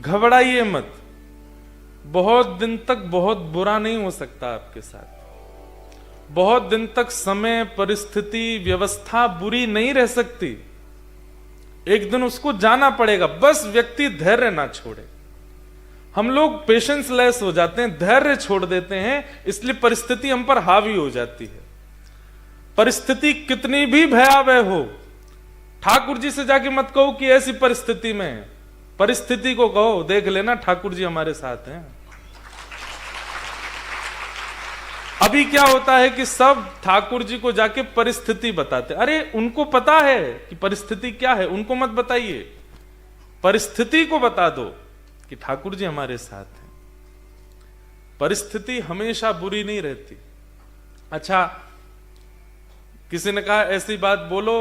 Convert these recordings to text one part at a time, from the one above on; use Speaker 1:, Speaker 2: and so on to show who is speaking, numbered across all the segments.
Speaker 1: घबराइए मत, बहुत दिन तक बहुत बुरा नहीं हो सकता आपके साथ। बहुत दिन तक समय, परिस्थिति, व्यवस्था बुरी नहीं रह सकती। एक दिन उसको जाना पड़ेगा, बस व्यक्ति धैर्य ना छोड़े। हम लोग पेशेंस लेस हो जाते हैं, धैर्य छोड़ देते हैं, इसलिए परिस्थिति हम पर हावी हो जाती है। परिस्थिति कितनी भी भयावह हो, ठाकुर जी से जाके मत कहो कि ऐसी परिस्थिति में, परिस्थिति को कहो देख लेना ठाकुर जी हमारे साथ हैं। अभी क्या होता है कि सब ठाकुर जी को जाके परिस्थिति बताते, अरे उनको पता है कि परिस्थिति क्या है, उनको मत बताइए, परिस्थिति को बता दो कि ठाकुर जी हमारे साथ हैं। परिस्थिति हमेशा बुरी नहीं रहती। अच्छा, किसी ने कहा ऐसी बात बोलो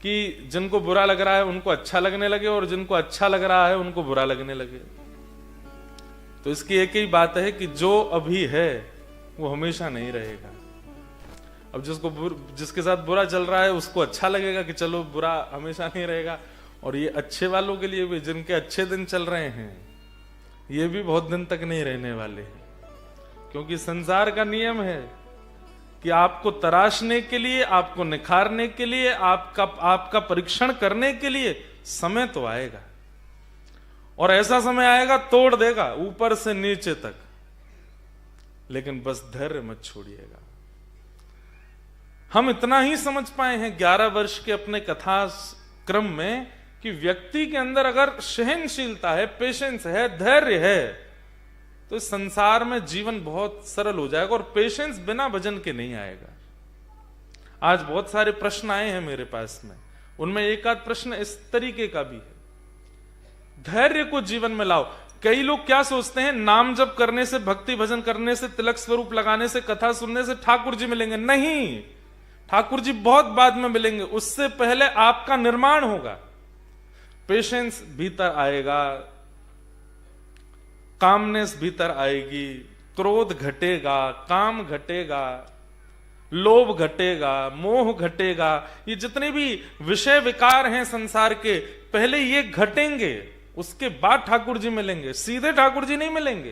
Speaker 1: कि जिनको बुरा लग रहा है उनको अच्छा लगने लगे और जिनको अच्छा लग रहा है उनको बुरा लगने लगे। तो इसकी एक ही बात है कि जो अभी है वो हमेशा नहीं रहेगा। अब जिसके साथ बुरा चल रहा है उसको अच्छा लगेगा कि चलो बुरा हमेशा नहीं रहेगा, और ये अच्छे वालों के लिए भी, जिनके अच्छे दिन चल रहे हैं, ये भी बहुत दिन तक नहीं रहने वाले हैं। क्योंकि संसार का नियम है कि आपको तराशने के लिए, आपको निखारने के लिए, आपका परीक्षण करने के लिए समय तो आएगा, और ऐसा समय आएगा तोड़ देगा ऊपर से नीचे तक। लेकिन बस धैर्य मत छोड़िएगा। हम इतना ही समझ पाए हैं 11 वर्ष के अपने कथा क्रम में कि व्यक्ति के अंदर अगर सहनशीलता है, पेशेंस है, धैर्य है, तो इस संसार में जीवन बहुत सरल हो जाएगा। और पेशेंस बिना भजन के नहीं आएगा। आज बहुत सारे प्रश्न आए हैं मेरे पास में, उनमें एक आध प्रश्न इस तरीके का भी है, धैर्य को जीवन में लाओ। कई लोग क्या सोचते हैं, नाम जप करने से, भक्ति भजन करने से, तिलक स्वरूप लगाने से, कथा सुनने से ठाकुर जी मिलेंगे। नहीं, ठाकुर जी बहुत बाद में मिलेंगे, उससे पहले आपका निर्माण होगा। पेशेंस भीतर आएगा, कामनेस भीतर आएगी, क्रोध घटेगा, काम घटेगा, लोभ घटेगा, मोह घटेगा। ये जितने भी विषय विकार हैं संसार के, पहले ये घटेंगे, उसके बाद ठाकुर जी मिलेंगे। सीधे ठाकुर जी नहीं मिलेंगे।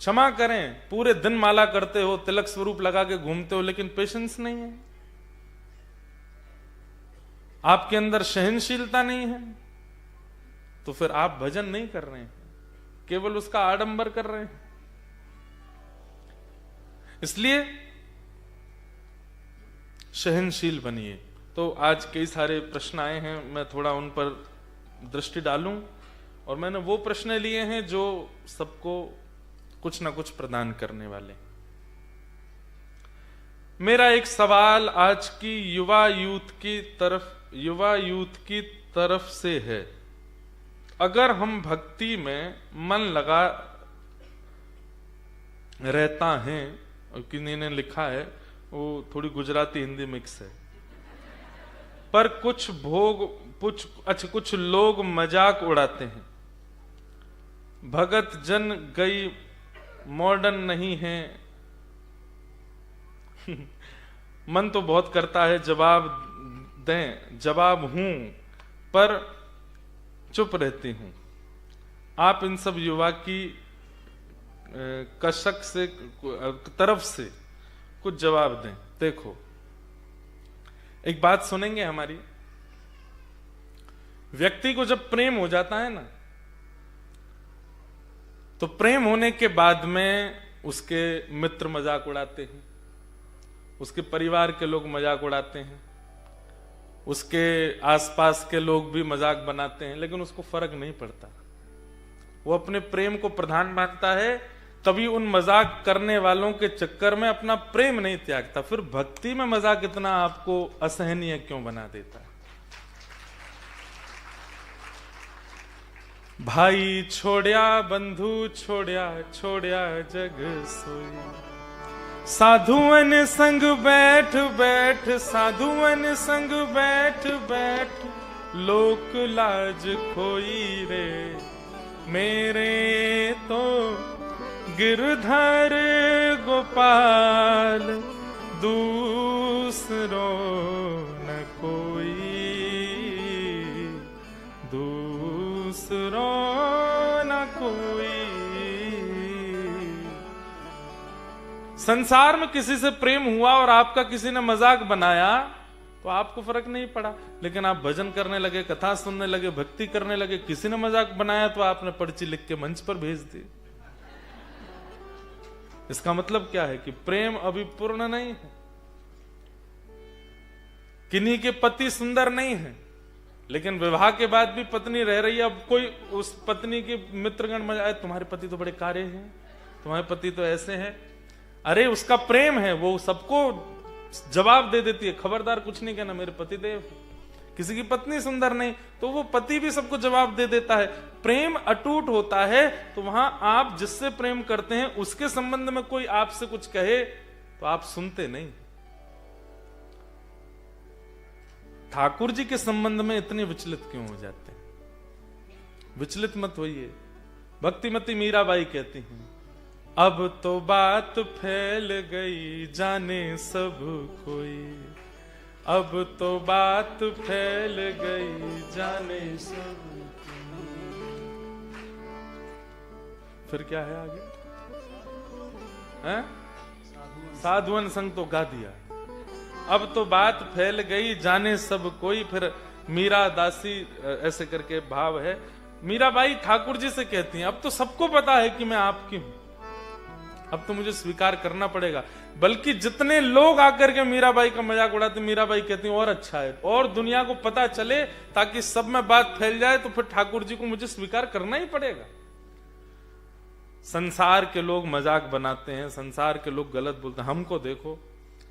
Speaker 1: क्षमा करें, पूरे दिन माला करते हो, तिलक स्वरूप लगा के घूमते हो, लेकिन पेशेंस नहीं है, आपके अंदर सहनशीलता नहीं है, तो फिर आप भजन नहीं कर रहे हैं, केवल उसका आडंबर कर रहे हैं। इसलिए सहनशील बनिए। तो आज कई सारे प्रश्न आए हैं, मैं थोड़ा उन पर दृष्टि डालूं, और मैंने वो प्रश्न लिए हैं जो सबको कुछ ना कुछ प्रदान करने वाले। मेरा एक सवाल आज की युवा यूथ की तरफ से है, अगर हम भक्ति में मन लगा रहता है, और किन्हीं ने लिखा है, वो थोड़ी गुजराती हिंदी मिक्स है, पर कुछ लोग मजाक उड़ाते हैं, भगत जन गई मॉडर्न नहीं है। मन तो बहुत करता है जवाब दें, जवाब हूं, पर चुप रहती हूं। आप इन सब युवा की कशक से तरफ से कुछ जवाब दें। देखो, एक बात सुनेंगे हमारी, व्यक्ति को जब प्रेम हो जाता है ना, तो प्रेम होने के बाद में उसके मित्र मजाक उड़ाते हैं, उसके परिवार के लोग मजाक उड़ाते हैं, उसके आसपास के लोग भी मजाक बनाते हैं, लेकिन उसको फर्क नहीं पड़ता। वो अपने प्रेम को प्रधान मानता है, कभी उन मजाक करने वालों के चक्कर में अपना प्रेम नहीं त्यागता। फिर भक्ति में मजाक इतना आपको असहनीय क्यों बना देता है? भाई छोड़या बंधु छोड़या, छोड़या जग सोई, साधुअन संग बैठ बैठ, साधुअन संग बैठ बैठ, लोक लाज खोई रे, मेरे तो गिरधर गोपाल दूसरो न कोई, दूसरो दूसरो न कोई। संसार में किसी से प्रेम हुआ और आपका किसी ने मजाक बनाया तो आपको फर्क नहीं पड़ा, लेकिन आप भजन करने लगे, कथा सुनने लगे, भक्ति करने लगे, किसी ने मजाक बनाया तो आपने पर्ची लिख के मंच पर भेज दी। इसका मतलब क्या है कि प्रेम अभी पूर्ण नहीं है। किन्हीं के पति सुंदर नहीं है, लेकिन विवाह के बाद भी पत्नी रह रही है। अब कोई उस पत्नी के मित्रगण में आए, तुम्हारे पति तो बड़े कार्य हैं, तुम्हारे पति तो ऐसे हैं। अरे उसका प्रेम है, वो सबको जवाब दे देती है, खबरदार कुछ नहीं कहना, मेरे पति देव। किसी की पत्नी सुंदर नहीं तो वो पति भी सबको जवाब दे देता है। प्रेम अटूट होता है तो वहां आप जिससे प्रेम करते हैं उसके संबंध में कोई आपसे कुछ कहे तो आप सुनते नहीं। ठाकुर जी के संबंध में इतने विचलित क्यों हो जाते हैं? विचलित मत होइए। भक्तिमती मीराबाई कहती हैं, अब तो बात फैल गई जाने सब कोई, अब तो बात फैल गई जाने सब कोई। फिर क्या है आगे? हैं? साधुवन संग तो गा दिया। अब तो बात फैल गई जाने सब कोई। फिर मीरा दासी ऐसे करके भाव है। मीराबाई ठाकुर जी से कहती हैं, अब तो सबको पता है कि मैं आपकी हूं, अब तो मुझे स्वीकार करना पड़ेगा। बल्कि जितने लोग आकर के मीराबाई का मजाक उड़ाते, मीराबाई कहती हैं और अच्छा है, और दुनिया को पता चले ताकि सब में बात फैल जाए, तो फिर ठाकुर जी को मुझे स्वीकार करना ही पड़ेगा। संसार के लोग मजाक बनाते हैं, संसार के लोग गलत बोलते हैं। हमको देखो,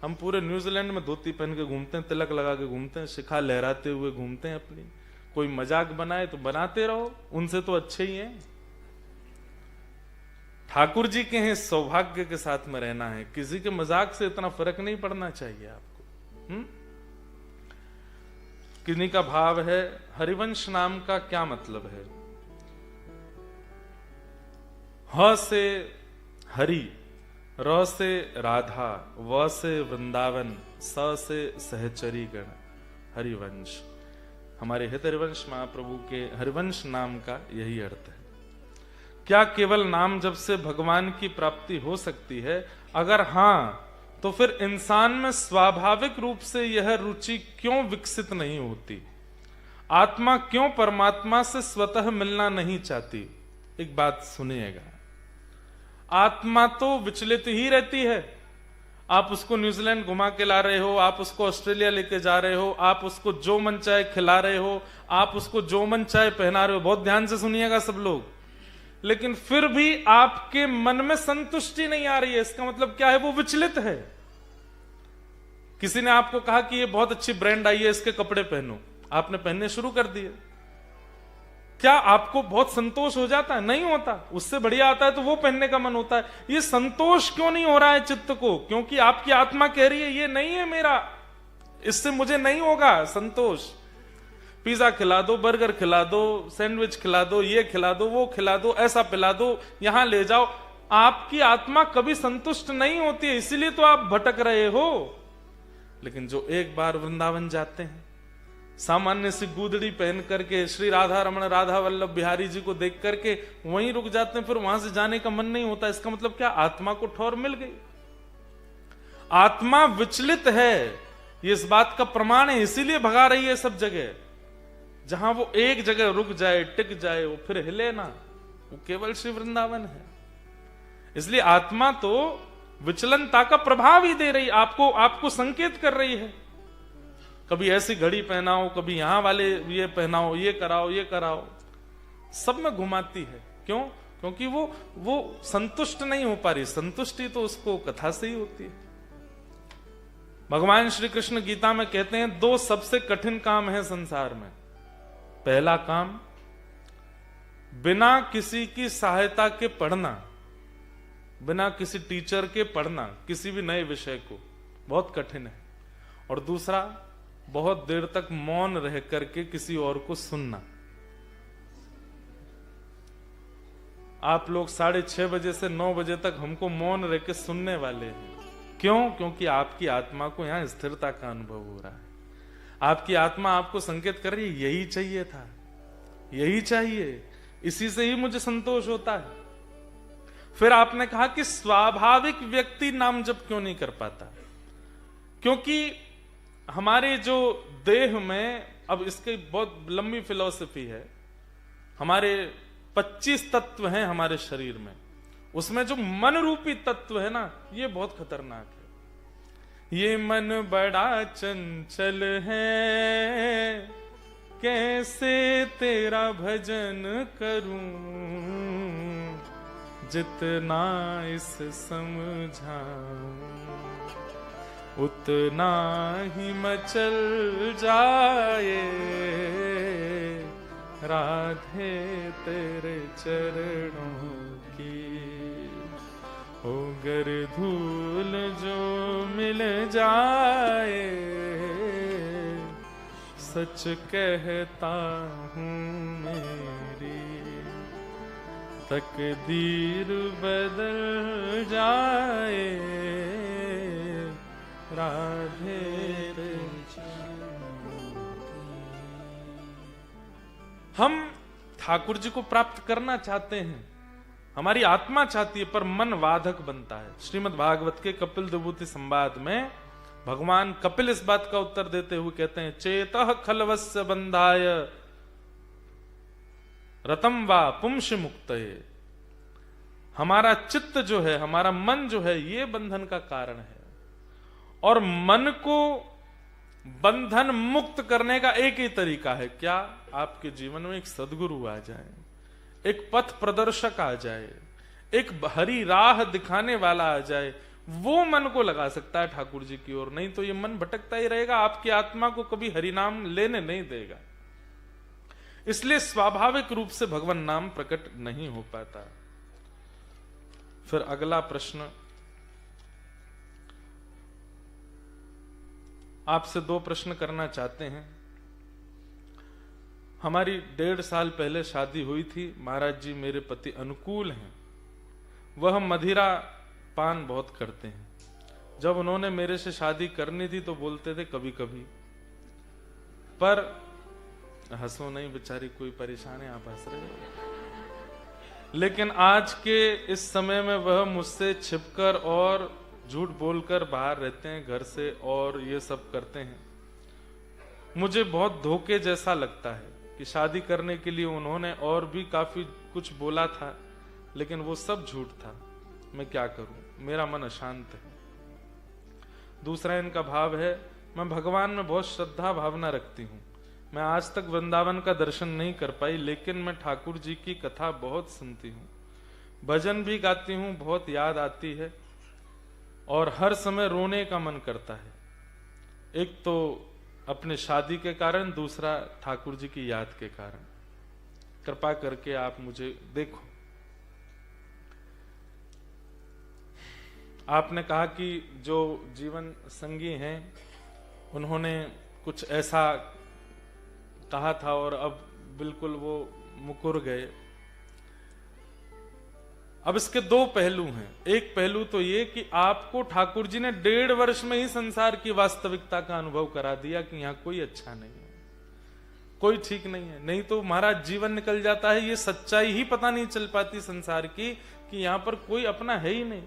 Speaker 1: हम पूरे न्यूजीलैंड में धोती पहन के घूमते हैं, तिलक लगा के घूमते हैं, शिखा लहराते हुए घूमते हैं अपनी। कोई मजाक बनाए तो बनाते रहो, उनसे तो अच्छे ही हैं। ठाकुर जी के हैं, सौभाग्य के साथ में रहना है। किसी के मजाक से इतना फर्क नहीं पड़ना चाहिए आपको। किन्हीं का भाव है, हरिवंश नाम का क्या मतलब है? ह से हरि, र से राधा, व से वृंदावन, स से सहचरी गण, हरिवंश। हमारे हित हरिवंश महाप्रभु के हरिवंश नाम का यही अर्थ है। क्या केवल नाम जप से भगवान की प्राप्ति हो सकती है? अगर हां, तो फिर इंसान में स्वाभाविक रूप से यह रुचि क्यों विकसित नहीं होती? आत्मा क्यों परमात्मा से स्वतः मिलना नहीं चाहती? एक बात सुनिएगा, आत्मा तो विचलित ही रहती है। आप उसको न्यूजीलैंड घुमा के ला रहे हो, आप उसको ऑस्ट्रेलिया लेके जा रहे हो, आप उसको जो मन चाहे खिला रहे हो, आप उसको जो मन चाहे पहना रहे हो। बहुत ध्यान से सुनिएगा सब लोग। लेकिन फिर भी आपके मन में संतुष्टि नहीं आ रही है। इसका मतलब क्या है? वो विचलित है। किसी ने आपको कहा कि ये बहुत अच्छी ब्रांड आई है, इसके कपड़े पहनो, आपने पहनने शुरू कर दिए। क्या आपको बहुत संतोष हो जाता है? नहीं होता। उससे बढ़िया आता है तो वो पहनने का मन होता है। ये संतोष क्यों नहीं हो रहा है चित्त को? क्योंकि आपकी आत्मा कह रही है ये नहीं है मेरा, इससे मुझे नहीं होगा संतोष। पिज्जा खिला दो, बर्गर खिला दो, सैंडविच खिला दो, ये खिला दो, वो खिला दो, ऐसा पिला दो, यहां ले जाओ। आपकी आत्मा कभी संतुष्ट नहीं होती है, इसीलिए तो आप भटक रहे हो। लेकिन जो एक बार वृंदावन जाते हैं, सामान्य सी गूदड़ी पहन करके श्री राधा रमण राधा वल्लभ बिहारी जी को देख करके वहीं रुक जाते हैं, फिर वहां से जाने का मन नहीं होता। इसका मतलब क्या? आत्मा को ठौर मिल गई। आत्मा विचलित है, ये इस बात का प्रमाण है, इसीलिए भगा रही है सब जगह। जहां वो एक जगह रुक जाए, टिक जाए, वो फिर हिले ना, वो केवल श्री वृंदावन है। इसलिए आत्मा तो विचलनता का प्रभाव ही दे रही, आपको संकेत कर रही है। कभी ऐसी घड़ी पहनाओ, कभी यहां वाले ये पहनाओ, ये कराओ, सब में घुमाती है। क्यों? क्योंकि वो संतुष्ट नहीं हो पा रही। संतुष्टि तो उसको कथा से ही होती है। भगवान श्री कृष्ण गीता में कहते हैं, दो सबसे कठिन काम है संसार में। पहला काम, बिना किसी की सहायता के पढ़ना, बिना किसी टीचर के पढ़ना किसी भी नए विषय को, बहुत कठिन है। और दूसरा, बहुत देर तक मौन रह करके किसी और को सुनना। आप लोग 6:30 बजे से 9 बजे तक हमको मौन रह के सुनने वाले हैं। क्यों? क्योंकि आपकी आत्मा को यहां स्थिरता का अनुभव हो रहा है। आपकी आत्मा आपको संकेत कर रही है यही चाहिए था, यही चाहिए, इसी से ही मुझे संतोष होता है। फिर आपने कहा कि स्वाभाविक व्यक्ति नाम जप क्यों नहीं कर पाता? क्योंकि हमारे जो देह में, अब इसकी बहुत लंबी फिलॉसफी है, हमारे 25 तत्व हैं हमारे शरीर में, उसमें जो मन रूपी तत्व है ना, ये बहुत खतरनाक है। ये मन बड़ा चंचल है, कैसे तेरा भजन करूं, जितना इस समझाऊं उतना ही मचल जाए, राधे तेरे चरणों की। अगर धूल जो मिल जाए, सच कहता हूँ मेरी तकदीर बदल जाए, राधे रे। हम ठाकुर जी को प्राप्त करना चाहते हैं, हमारी आत्मा चाहती है, पर मन वाधक बनता है। श्रीमद् भागवत के कपिल विभूति संवाद में भगवान कपिल इस बात का उत्तर देते हुए कहते हैं, चेतः खलवस्य बंधाय रतम वा पुंस मुक्तये। हमारा चित्त जो है, हमारा मन जो है, ये बंधन का कारण है। और मन को बंधन मुक्त करने का एक ही तरीका है, क्या? आपके जीवन में एक सद्गुरु आ जाए, एक पथ प्रदर्शक आ जाए, एक हरी राह दिखाने वाला आ जाए, वो मन को लगा सकता है ठाकुर जी की ओर। नहीं तो ये मन भटकता ही रहेगा, आपकी आत्मा को कभी हरि नाम लेने नहीं देगा। इसलिए स्वाभाविक रूप से भगवान नाम प्रकट नहीं हो पाता। फिर अगला प्रश्न, आपसे 2 प्रश्न करना चाहते हैं। हमारी 1.5 साल पहले शादी हुई थी। महाराज जी मेरे पति अनुकूल हैं, वह मदिरा पान बहुत करते हैं। जब उन्होंने मेरे से शादी करनी थी तो बोलते थे कभी कभी, पर हंसो नहीं बेचारी, कोई परेशान है, आप हंस रहे हो। लेकिन आज के इस समय में वह मुझसे छिपकर और झूठ बोलकर बाहर रहते हैं घर से, और ये सब करते हैं। मुझे बहुत धोखे जैसा लगता है कि शादी करने के लिए उन्होंने और भी काफी कुछ बोला था, लेकिन वो सब झूठ था। मैं क्या करूं, मेरा मन अशांत है। दूसरा इनका भाव है, मैं भगवान में बहुत श्रद्धा भावना रखती हूं। मैं आज तक वृंदावन का दर्शन नहीं कर पाई, लेकिन मैं ठाकुर जी की कथा बहुत सुनती हूँ, भजन भी गाती हूँ, बहुत याद आती है और हर समय रोने का मन करता है। एक तो अपने शादी के कारण, दूसरा ठाकुर जी की याद के कारण। कृपा करके आप मुझे देखो। आपने कहा कि जो जीवन संगी हैं उन्होंने कुछ ऐसा कहा था और अब बिल्कुल वो मुकुर गए। अब इसके 2 पहलू हैं। एक पहलू तो ये कि आपको ठाकुर जी ने 1.5 वर्ष में ही संसार की वास्तविकता का अनुभव करा दिया कि यहां कोई अच्छा नहीं है, कोई ठीक नहीं है। नहीं तो महाराज जीवन निकल जाता है, ये सच्चाई ही पता नहीं चल पाती संसार की कि यहां पर कोई अपना है ही नहीं।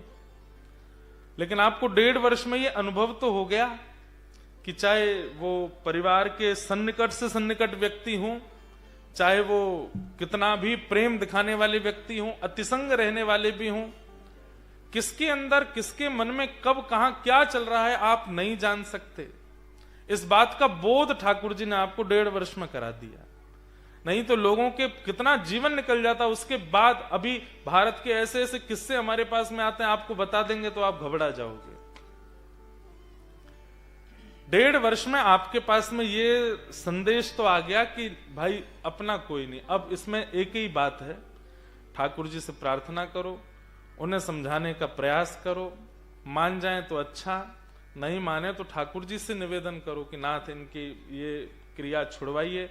Speaker 1: लेकिन आपको 1.5 वर्ष में ये अनुभव तो हो गया कि चाहे वो परिवार के सन्निकट से सन्निकट व्यक्ति हों, चाहे वो कितना भी प्रेम दिखाने वाले व्यक्ति हों, अतिसंग रहने वाले भी हों, किसके अंदर किसके मन में कब कहां क्या चल रहा है आप नहीं जान सकते। इस बात का बोध ठाकुर जी ने आपको 1.5 वर्ष में करा दिया। नहीं तो लोगों के कितना जीवन निकल जाता। उसके बाद अभी भारत के ऐसे ऐसे किस्से हमारे पास में आते हैं, आपको बता देंगे तो आप घबरा जाओगे। 1.5 वर्ष में आपके पास में ये संदेश तो आ गया कि भाई अपना कोई नहीं। अब इसमें एक ही बात है, ठाकुर जी से प्रार्थना करो, उन्हें समझाने का प्रयास करो, मान जाए तो अच्छा, नहीं माने तो ठाकुर जी से निवेदन करो कि नाथ इनकी ये क्रिया छुड़वाइए।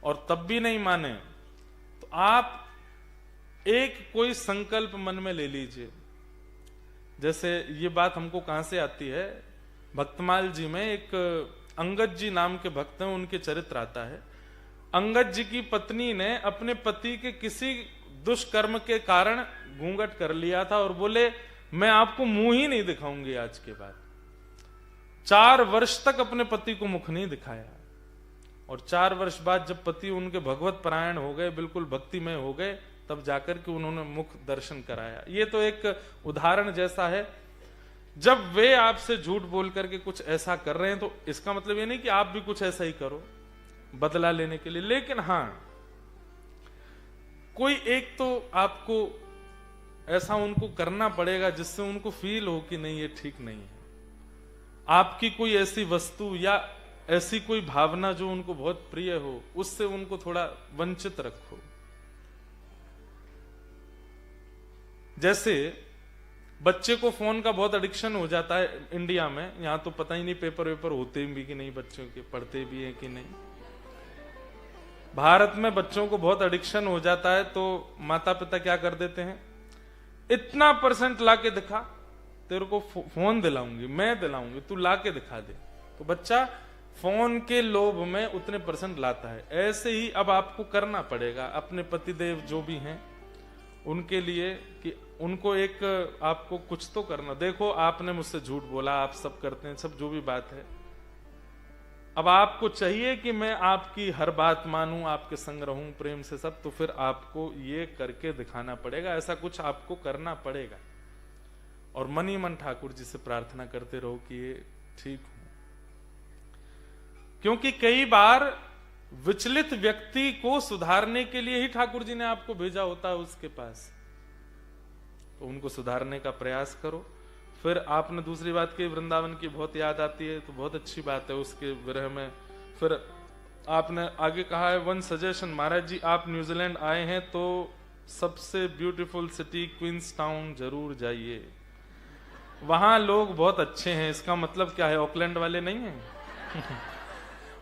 Speaker 1: और तब भी नहीं माने तो आप एक कोई संकल्प मन में ले लीजिए। जैसे ये बात हमको कहां से आती है, भक्तमाल जी में एक अंगद जी नाम के भक्त हैं, उनके चरित्र आता है। अंगद जी की पत्नी ने अपने पति के किसी दुष्कर्म के कारण घूंघट कर लिया था और बोले मैं आपको मुंह ही नहीं दिखाऊंगी आज के बाद। 4 वर्ष तक अपने पति को मुख नहीं दिखाया और 4 वर्ष बाद जब पति उनके भगवत परायण हो गए, बिल्कुल भक्तिमय हो गए, तब जाकर के उन्होंने मुख दर्शन कराया। ये तो एक उदाहरण जैसा है। जब वे आपसे झूठ बोल करके कुछ ऐसा कर रहे हैं तो इसका मतलब ये नहीं कि आप भी कुछ ऐसा ही करो बदला लेने के लिए, लेकिन हां कोई एक तो आपको ऐसा उनको करना पड़ेगा जिससे उनको फील हो कि नहीं ये ठीक नहीं है। आपकी कोई ऐसी वस्तु या ऐसी कोई भावना जो उनको बहुत प्रिय हो, उससे उनको थोड़ा वंचित रखो। जैसे बच्चे को फोन का बहुत एडिक्शन हो जाता है इंडिया में, यहां तो पता ही नहीं पेपर वेपर होते भी कि नहीं, बच्चों के पढ़ते भी हैं कि नहीं। भारत में बच्चों को बहुत एडिक्शन हो जाता है तो माता पिता क्या कर देते हैं, इतना % लाके दिखा, तेरे को फोन दिलाऊंगी, मैं दिलाऊंगी, तू लाके दिखा दे। तो बच्चा फोन के लोभ में उतने % लाता है। ऐसे ही अब आपको करना पड़ेगा अपने पतिदेव जो भी हैं उनके लिए कि उनको एक आपको कुछ तो करना। देखो आपने मुझसे झूठ बोला, आप सब करते हैं, सब जो भी बात है, अब आपको चाहिए कि मैं आपकी हर बात मानूं, आपके संग रहूं प्रेम से सब, तो फिर आपको ये करके दिखाना पड़ेगा, ऐसा कुछ आपको करना पड़ेगा। और मन ही मन ठाकुर जी से प्रार्थना करते रहो कि ये ठीक हो, क्योंकि कई बार विचलित व्यक्ति को सुधारने के लिए ही ठाकुर जी ने आपको भेजा होता है उसके पास, तो उनको सुधारने का प्रयास करो। फिर आपने दूसरी बात की, वृंदावन की बहुत याद आती है, तो बहुत अच्छी बात है उसके विरह में। फिर आपने आगे कहा है वन सजेशन, महाराज जी आप न्यूजीलैंड आए हैं तो सबसे ब्यूटीफुल सिटी क्वींस टाउन जरूर जाइए, वहां लोग बहुत अच्छे हैं। इसका मतलब क्या है, ऑकलैंड वाले नहीं हैं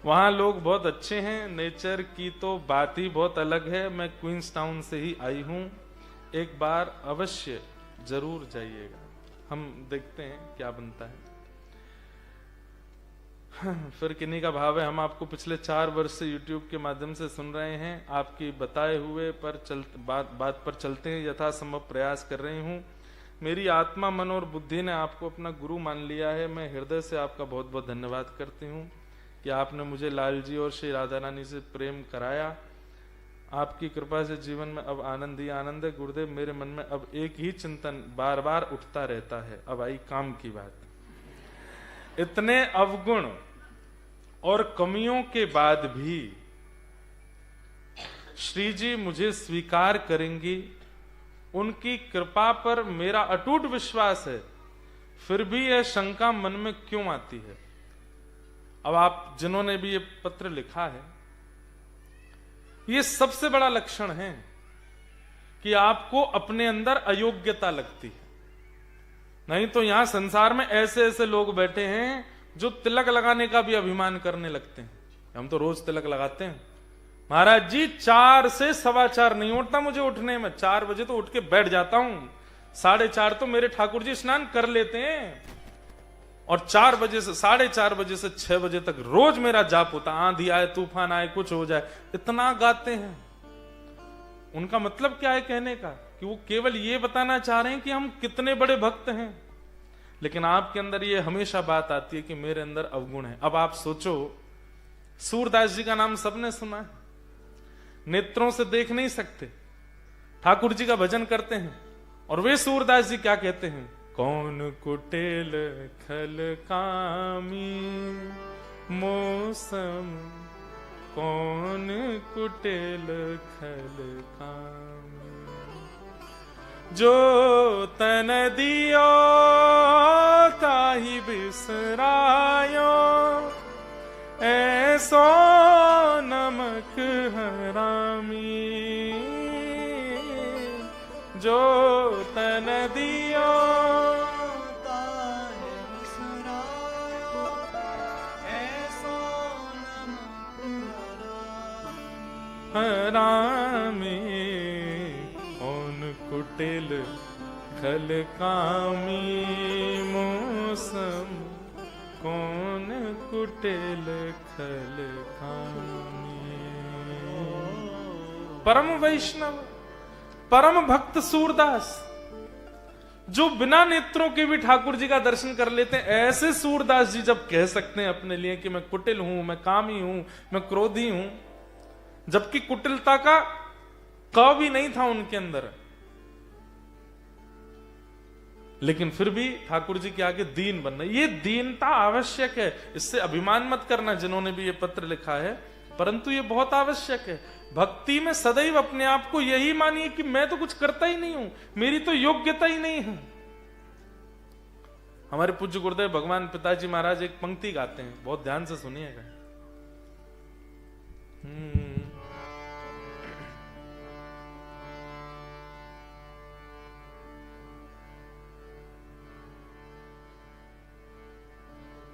Speaker 1: वहां लोग बहुत अच्छे हैं, नेचर की तो बात ही बहुत अलग है। मैं क्वींस टाउन से ही आई हूं, एक बार अवश्य जरूर जाइएगा। हम देखते हैं क्या बनता है। फिर किन्हीं का भाव है, हम आपको पिछले 4 वर्ष से YouTube के माध्यम से सुन रहे हैं, आपकी बताए हुए पर बात पर चलते हैं, यथासंभव प्रयास कर रही हूं। मेरी आत्मा मन और बुद्धि ने आपको अपना गुरु मान लिया है। मैं हृदय से आपका बहुत बहुत धन्यवाद करती हूं कि आपने मुझे लाल जी और श्री राधा रानी से प्रेम कराया। आपकी कृपा से जीवन में अब आनंद ही आनंद है। गुरुदेव मेरे मन में अब एक ही चिंतन बार बार उठता रहता है, अब आई काम की बात। इतने अवगुण और कमियों के बाद भी श्री जी मुझे स्वीकार करेंगी, उनकी कृपा पर मेरा अटूट विश्वास है, फिर भी यह शंका मन में क्यों आती है। अब आप जिन्होंने भी ये पत्र लिखा है, ये सबसे बड़ा लक्षण है कि आपको अपने अंदर अयोग्यता लगती है। नहीं तो यहां संसार में ऐसे ऐसे लोग बैठे हैं जो तिलक लगाने का भी अभिमान करने लगते हैं। हम तो रोज तिलक लगाते हैं। महाराज जी 4 से 4:15 नहीं उठता मुझे उठने में, 4 बजे तो उठ के बैठ जाता हूं, 4:30 तो मेरे ठाकुर जी स्नान कर लेते हैं, और 4 बजे से 4:30 बजे से 6 बजे तक रोज मेरा जाप होता। आंधी आए, तूफान आए, कुछ हो जाए, इतना गाते हैं। उनका मतलब क्या है कहने का, कि वो केवल ये बताना चाह रहे हैं कि हम कितने बड़े भक्त हैं, लेकिन आपके अंदर ये हमेशा बात आती है कि मेरे अंदर अवगुण है। अब आप सोचो, सूरदास जी का नाम सबने सुना है, नेत्रों से देख नहीं सकते, ठाकुर जी का भजन करते हैं, और वे सूरदास जी क्या कहते हैं, कौन कुटिल खल कामी मौसम, कौन कुटिल खल कामी, जो तन दियो ताहि बिसरायो, ऐसो नमक हरामी, जो तन दियो ताहि बिसरायो, ऐसो नमक हरामी, कौन कुटिल खल कामी मौसम, कौन कुटिल खल कामी। परम वैष्णव, परम भक्त सूरदास, जो बिना नेत्रों के भी ठाकुर जी का दर्शन कर लेते हैं। ऐसे सूरदास जी जब कह सकते हैं अपने लिए कि मैं कुटिल हूं, मैं कामी हूं, मैं क्रोधी हूं, जबकि कुटिलता का क भी नहीं था उनके अंदर, लेकिन फिर भी ठाकुर जी के आगे दीन बनना, ये दीनता आवश्यक है। इससे अभिमान मत करना जिन्होंने भी ये पत्र लिखा है, परंतु ये बहुत आवश्यक है। भक्ति में सदैव अपने आप को यही मानिए कि मैं तो कुछ करता ही नहीं हूं, मेरी तो योग्यता ही नहीं है। हमारे पूज्य गुरुदेव भगवान पिताजी महाराज एक पंक्ति गाते हैं, बहुत ध्यान से सुनिएगा।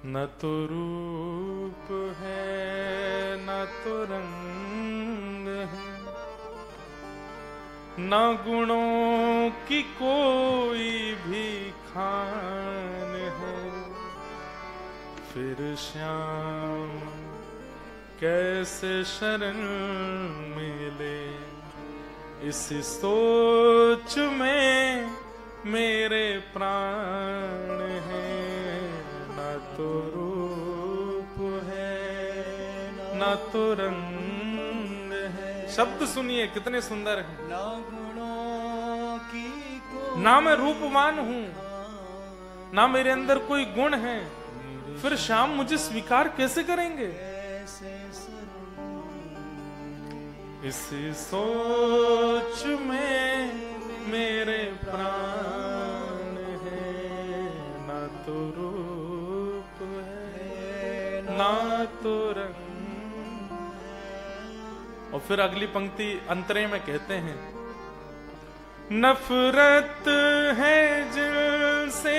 Speaker 1: न तो रूप है न तो रंग है, न गुणों की कोई भी खान है, फिर श्याम कैसे शरण मिले, इस सोच में मेरे प्राण हैं। न तो रूप है न तो रंग है, शब्द सुनिए कितने सुंदर हैं। ना गुणों की ना मैं रूपवान हूं, ना मेरे अंदर कोई गुण है, फिर श्याम मुझे स्वीकार कैसे करेंगे। इसी सोच में मेरे प्राण है, ना तो रूप है ना तो रंग। और फिर अगली पंक्ति अंतरे में कहते हैं, नफरत है जिनसे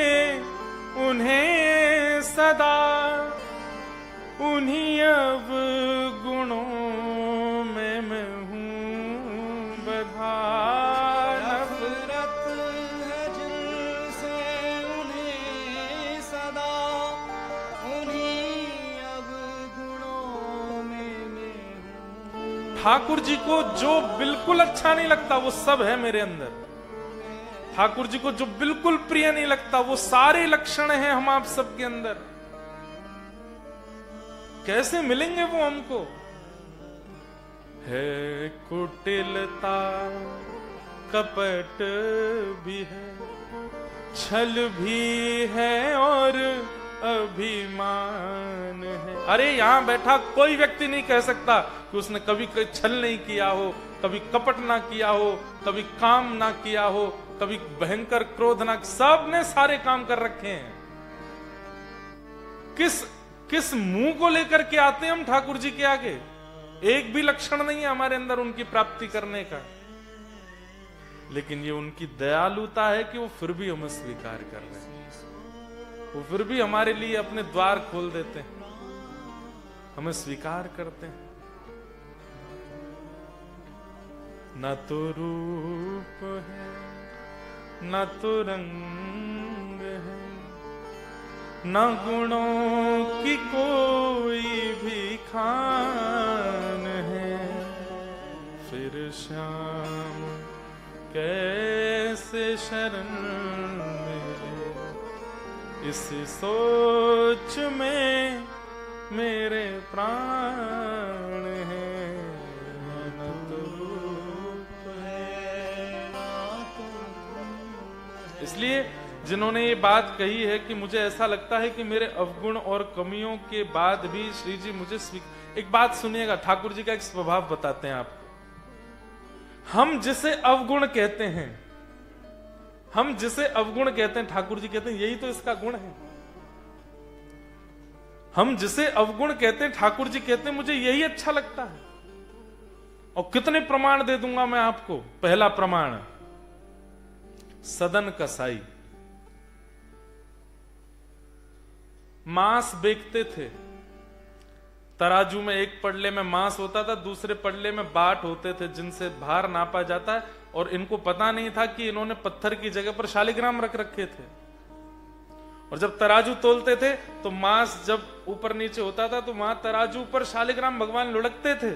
Speaker 1: उन्हें सदा, उन्हीं अब गुणों में मैं हूँ बधा।
Speaker 2: नफरत है जिनसे उन्हें सदा, उन्हीं अब गुणों में मैं हूँ।
Speaker 1: ठाकुर जी को जो बिल्कुल अच्छा नहीं लगता वो सब है मेरे अंदर। ठाकुर जी को जो बिल्कुल प्रिय नहीं लगता वो सारे लक्षण हैं हम आप सबके अंदर। कैसे मिलेंगे वो हमको। है कुटिलता कपट भी है, छल भी है और अभिमान है। अरे यहां बैठा कोई व्यक्ति नहीं कह सकता कि उसने कभी छल नहीं किया हो, कभी कपट ना किया हो, कभी काम ना किया हो, कभी भयंकर क्रोध ना। सब ने सारे काम कर रखे हैं। किस मुंह को लेकर के आते हैं हम ठाकुर जी के आगे। एक भी लक्षण नहीं है हमारे अंदर उनकी प्राप्ति करने का, लेकिन ये उनकी दयालुता है कि वो फिर भी हमें स्वीकार कर रहे हैं। वो फिर भी हमारे लिए अपने द्वार खोल देते हैं, हमें स्वीकार करते हैं। न तो रूप है न तो रंग है, न गुणों की कोई भी खान है, फिर श्याम कैसे शरण मिले, इस सोच में मेरे प्राण हैं। न तो रूप है न तो। इसलिए जिन्होंने ये बात कही है कि मुझे ऐसा लगता है कि मेरे अवगुण और कमियों के बाद भी श्री जी मुझे एक बात सुनिएगा, ठाकुर जी का एक स्वभाव बताते हैं आपको। हम जिसे अवगुण कहते हैं, हम जिसे अवगुण कहते हैं, ठाकुर जी कहते हैं यही तो इसका गुण है। हम जिसे अवगुण कहते हैं, ठाकुर जी कहते हैं मुझे यही अच्छा लगता है। और कितने प्रमाण दे दूंगा मैं आपको। पहला प्रमाण, सदन कसाई। मांस बेचते थे, तराजू में एक पड़ले में मांस होता था, दूसरे पड़ले में बाट होते थे जिनसे भार नापा जाता है। और इनको पता नहीं था कि इन्होंने पत्थर की जगह पर शालिग्राम रख रखे थे। और जब तराजू तोलते थे तो मांस जब ऊपर नीचे होता था तो वहां तराजू पर शालिग्राम भगवान लुढ़कते थे।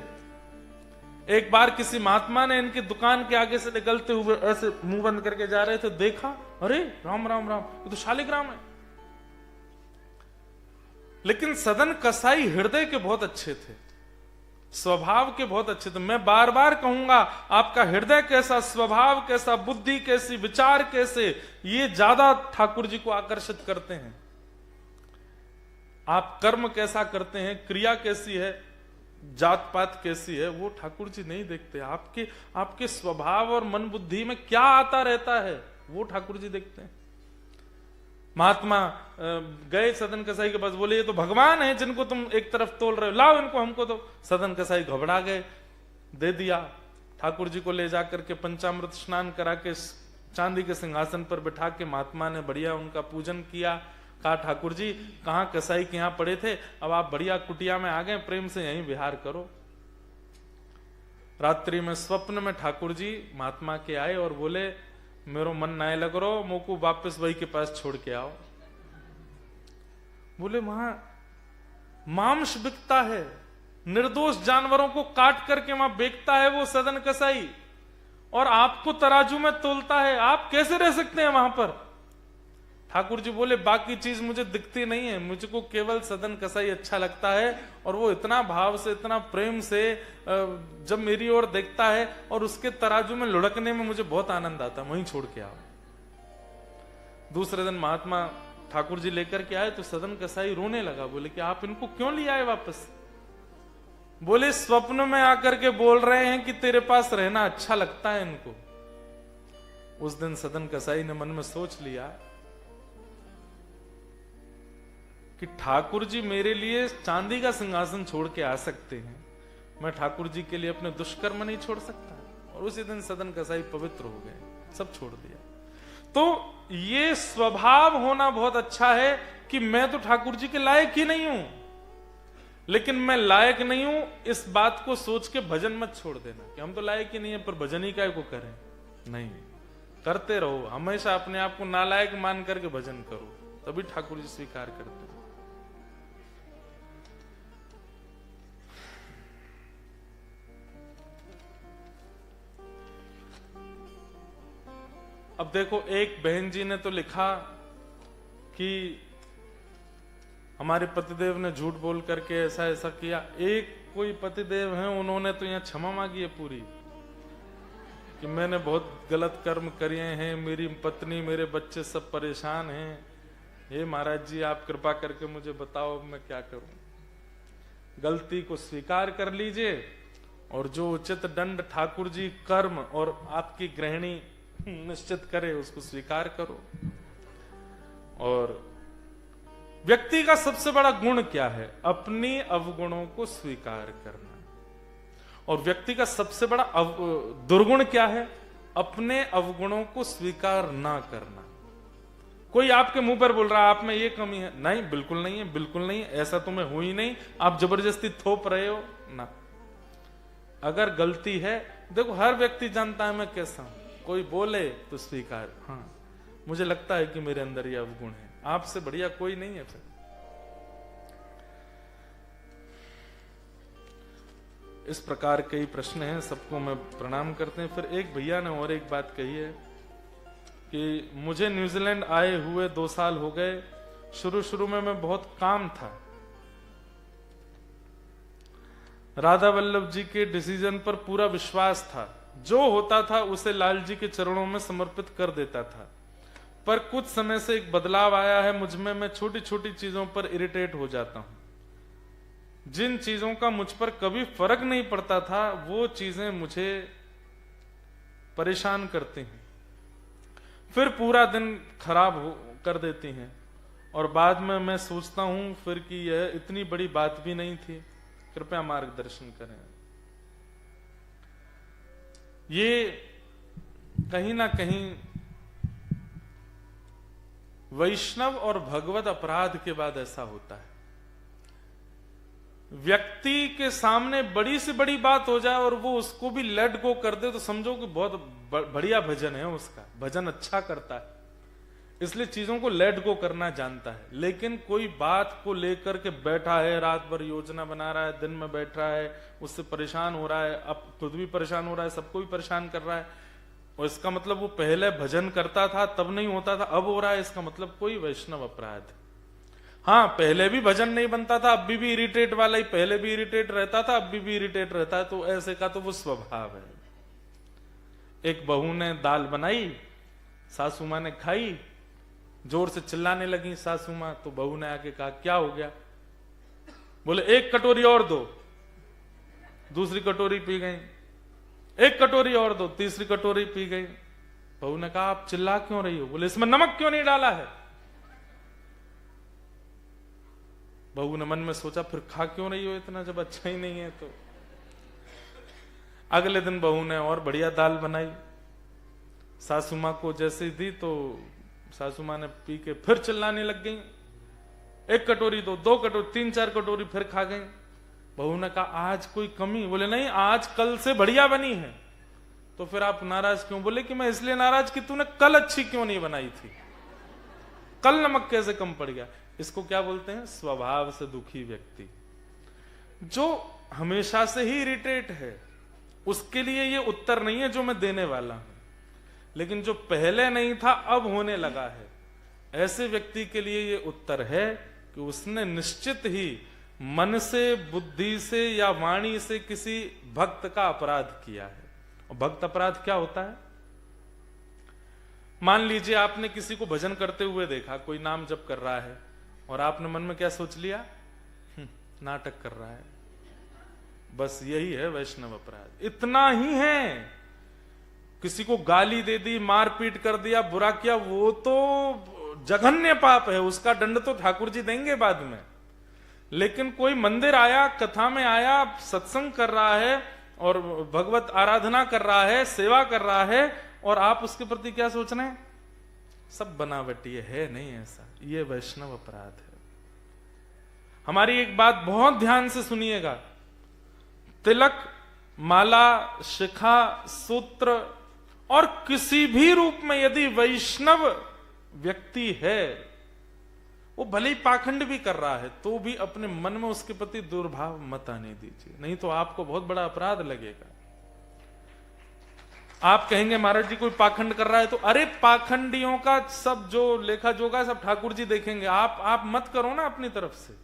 Speaker 1: एक बार किसी महात्मा ने इनकी दुकान के आगे से निकलते हुए ऐसे मुंह बंद करके जा रहे थे, देखा, अरे राम राम राम, ये तो शालिग्राम है। लेकिन सदन कसाई हृदय के बहुत अच्छे थे, स्वभाव के बहुत अच्छे थे। मैं बार बार कहूंगा, आपका हृदय कैसा, स्वभाव कैसा, बुद्धि कैसी, विचार कैसे, ये ज्यादा ठाकुर जी को आकर्षित करते हैं। आप कर्म कैसा करते हैं, क्रिया कैसी है, जात पात कैसी है, वो ठाकुर जी नहीं देखते। आपके स्वभाव और मन बुद्धि में क्या आता रहता है, वो ठाकुर जी देखते हैं। महात्मा गए सदन कसाई के पास, बोले ये तो भगवान है जिनको तुम एक तरफ तोल रहे हो, लाओ इनको हमको दो। सदन कसाई घबरा गए, दे दिया। ठाकुर जी को ले जाकर के पंचामृत स्नान करा के चांदी के सिंहासन पर बिठा के महात्मा ने बढ़िया उनका पूजन किया। कहा, ठाकुर जी कहां कसाई के यहां पड़े थे, अब आप बढ़िया कुटिया में आ गए, प्रेम से यहीं विहार करो। रात्रि में स्वप्न में ठाकुर जी महात्मा के आए और बोले, मेरो मन ना लग रो, मोको वापस वही के पास छोड़ के आओ। बोले, वहां मांस बिकता है, निर्दोष जानवरों को काट करके वहां बेचता है वो सदन कसाई, और आपको तराजू में तोलता है, आप कैसे रह सकते हैं वहां पर। ठाकुर जी बोले, बाकी चीज मुझे दिखती नहीं है, मुझको केवल सदन कसाई अच्छा लगता है, और वो इतना भाव से, इतना प्रेम से जब मेरी ओर देखता है और उसके तराजू में लुढ़कने में मुझे बहुत आनंद आता है, वहीं छोड़ के आओ। दूसरे दिन महात्मा ठाकुर जी लेकर के आए तो सदन कसाई रोने लगा। बोले कि आप इनको क्यों ले आए वापस। बोले, स्वप्न में आकर के बोल रहे हैं कि तेरे पास रहना अच्छा लगता है इनको। उस दिन सदन कसाई ने मन में सोच लिया कि ठाकुर जी मेरे लिए चांदी का सिंहासन छोड़ के आ सकते हैं, मैं ठाकुर जी के लिए अपने दुष्कर्म नहीं छोड़ सकता। और उसी दिन सदन कसाई पवित्र हो गए, सब छोड़ दिया। तो ये स्वभाव होना बहुत अच्छा है कि मैं तो ठाकुर जी के लायक ही नहीं हूं, लेकिन मैं लायक नहीं हूं इस बात को सोच के भजन मत छोड़ देना कि हम तो लायक ही नहीं है, पर भजन ही काय को करें। नहीं, करते रहो, हमेशा अपने आप को नालायक मान करके भजन करो, तभी ठाकुर जी स्वीकार करते हैं। अब देखो, एक बहन जी ने तो लिखा कि हमारे पतिदेव ने झूठ बोल करके ऐसा ऐसा किया। एक कोई पतिदेव हैं, उन्होंने तो यहां क्षमा मांगी है पूरी कि मैंने बहुत गलत कर्म करे हैं, मेरी पत्नी मेरे बच्चे सब परेशान हैं, हे महाराज जी आप कृपा करके मुझे बताओ मैं क्या करूं। गलती को स्वीकार कर लीजिए और जो उचित दंड ठाकुर जी कर्म और आपकी गृहिणी निश्चित करे उसको स्वीकार करो। और व्यक्ति का सबसे बड़ा गुण क्या है? अपनी अवगुणों को स्वीकार करना। और व्यक्ति का सबसे बड़ा दुर्गुण क्या है? अपने अवगुणों को स्वीकार ना करना। कोई आपके मुंह पर बोल रहा है आप में ये कमी है, नहीं बिल्कुल नहीं है, बिल्कुल नहीं, ऐसा तो मैं हूं ही नहीं, आप जबरदस्ती थोप रहे हो ना। अगर गलती है, देखो हर व्यक्ति जानता है मैं कैसा हूं, कोई बोले तो स्वीकार, हाँ मुझे लगता है कि मेरे अंदर ये अवगुण है, आपसे बढ़िया कोई नहीं है। फिर इस प्रकार कई प्रश्न हैं, सबको मैं प्रणाम करते हैं। फिर एक भैया ने और एक बात कही है कि मुझे न्यूजीलैंड आए हुए 2 साल हो गए, शुरू में मैं बहुत काम था, राधा वल्लभ जी के डिसीजन पर पूरा विश्वास था, जो होता था उसे लाल जी के चरणों में समर्पित कर देता था। पर कुछ समय से एक बदलाव आया है मुझ में, मैं छोटी छोटी चीजों पर इरिटेट हो जाता हूं। जिन चीजों का मुझ पर कभी फर्क नहीं पड़ता था वो चीजें मुझे परेशान करती हैं, फिर पूरा दिन खराब कर देती हैं, और बाद में मैं सोचता हूं फिर कि यह इतनी बड़ी बात भी नहीं थी, कृपया मार्गदर्शन करें। ये कहीं ना कहीं वैष्णव और भगवत अपराध के बाद ऐसा होता है। व्यक्ति के सामने बड़ी से बड़ी बात हो जाए और वो उसको भी लेट गो कर दे तो समझो कि बहुत बढ़िया भजन है, उसका भजन अच्छा करता है। इसलिए चीजों को लेट गो करना जानता है। लेकिन कोई बात को लेकर के बैठा है, रात भर योजना बना रहा है, दिन में बैठ रहा है, उससे परेशान हो रहा है, अब खुद भी परेशान हो रहा है, सबको भी परेशान कर रहा है, और इसका मतलब वो पहले भजन करता था तब नहीं होता था, अब हो रहा है, इसका मतलब कोई वैष्णव अपराध है। हाँ, पहले भी भजन नहीं बनता था, अब भी इरिटेट वाला ही, पहले भी इरिटेट रहता था, अब भी इरिटेट रहता है, तो ऐसे का तो वो स्वभाव है। एक बहू ने दाल बनाई, सासू माँ ने खाई, जोर से चिल्लाने लगी सासू माँ, तो बहू ने आके कहा क्या हो गया? बोले एक कटोरी और दो। दूसरी कटोरी पी गई, एक कटोरी और दो, तीसरी कटोरी पी गई। बहू ने कहा आप चिल्ला क्यों रही हो? बोले इसमें नमक क्यों नहीं डाला है? बहू ने मन में सोचा फिर खा क्यों रही हो इतना जब अच्छा ही नहीं है तो। अगले दिन बहू ने और बढ़िया दाल बनाई, सासू माँ को जैसे दी तो सासू माँ ने पी के फिर चिल्लाने लग गई, एक कटोरी दो, दो कटोरी, तीन चार कटोरी फिर खा गई। बहू ने कहा आज कोई कमी? बोले नहीं, आज कल से बढ़िया बनी है। तो फिर आप नाराज क्यों? बोले कि मैं इसलिए नाराज कि तूने कल अच्छी क्यों नहीं बनाई थी, कल नमक कैसे कम पड़ गया। इसको क्या बोलते हैं? स्वभाव से दुखी व्यक्ति, जो हमेशा से ही इरिटेट है। उसके लिए ये उत्तर नहीं है जो मैं देने वाला हूं, लेकिन जो पहले नहीं था अब होने लगा है, ऐसे व्यक्ति के लिए ये उत्तर है कि उसने निश्चित ही मन से, बुद्धि से या वाणी से किसी भक्त का अपराध किया है। और भक्त अपराध क्या होता है? मान लीजिए आपने किसी को भजन करते हुए देखा, कोई नाम जप कर रहा है, और आपने मन में क्या सोच लिया? नाटक कर रहा है। बस यही है वैष्णव अपराध, इतना ही है। किसी को गाली दे दी, मारपीट कर दिया, बुरा किया, वो तो जघन्य पाप है, उसका दंड तो ठाकुर जी देंगे बाद में। लेकिन कोई मंदिर आया, कथा में आया, सत्संग कर रहा है और भगवत आराधना कर रहा है, सेवा कर रहा है, और आप उसके प्रति क्या सोच रहे हैं? सब बनावटी है, नहीं ऐसा। ये वैष्णव अपराध है। हमारी एक बात बहुत ध्यान से सुनिएगा, तिलक, माला, शिखा, सूत्र और किसी भी रूप में यदि वैष्णव व्यक्ति है, वो भले ही पाखंड भी कर रहा है, तो भी अपने मन में उसके प्रति दुर्भाव मत आने दीजिए, नहीं तो आपको बहुत बड़ा अपराध लगेगा। आप कहेंगे महाराज जी कोई पाखंड कर रहा है तो, अरे पाखंडियों का सब जो लेखा जोखा है सब ठाकुर जी देखेंगे, आप मत करो ना अपनी तरफ से।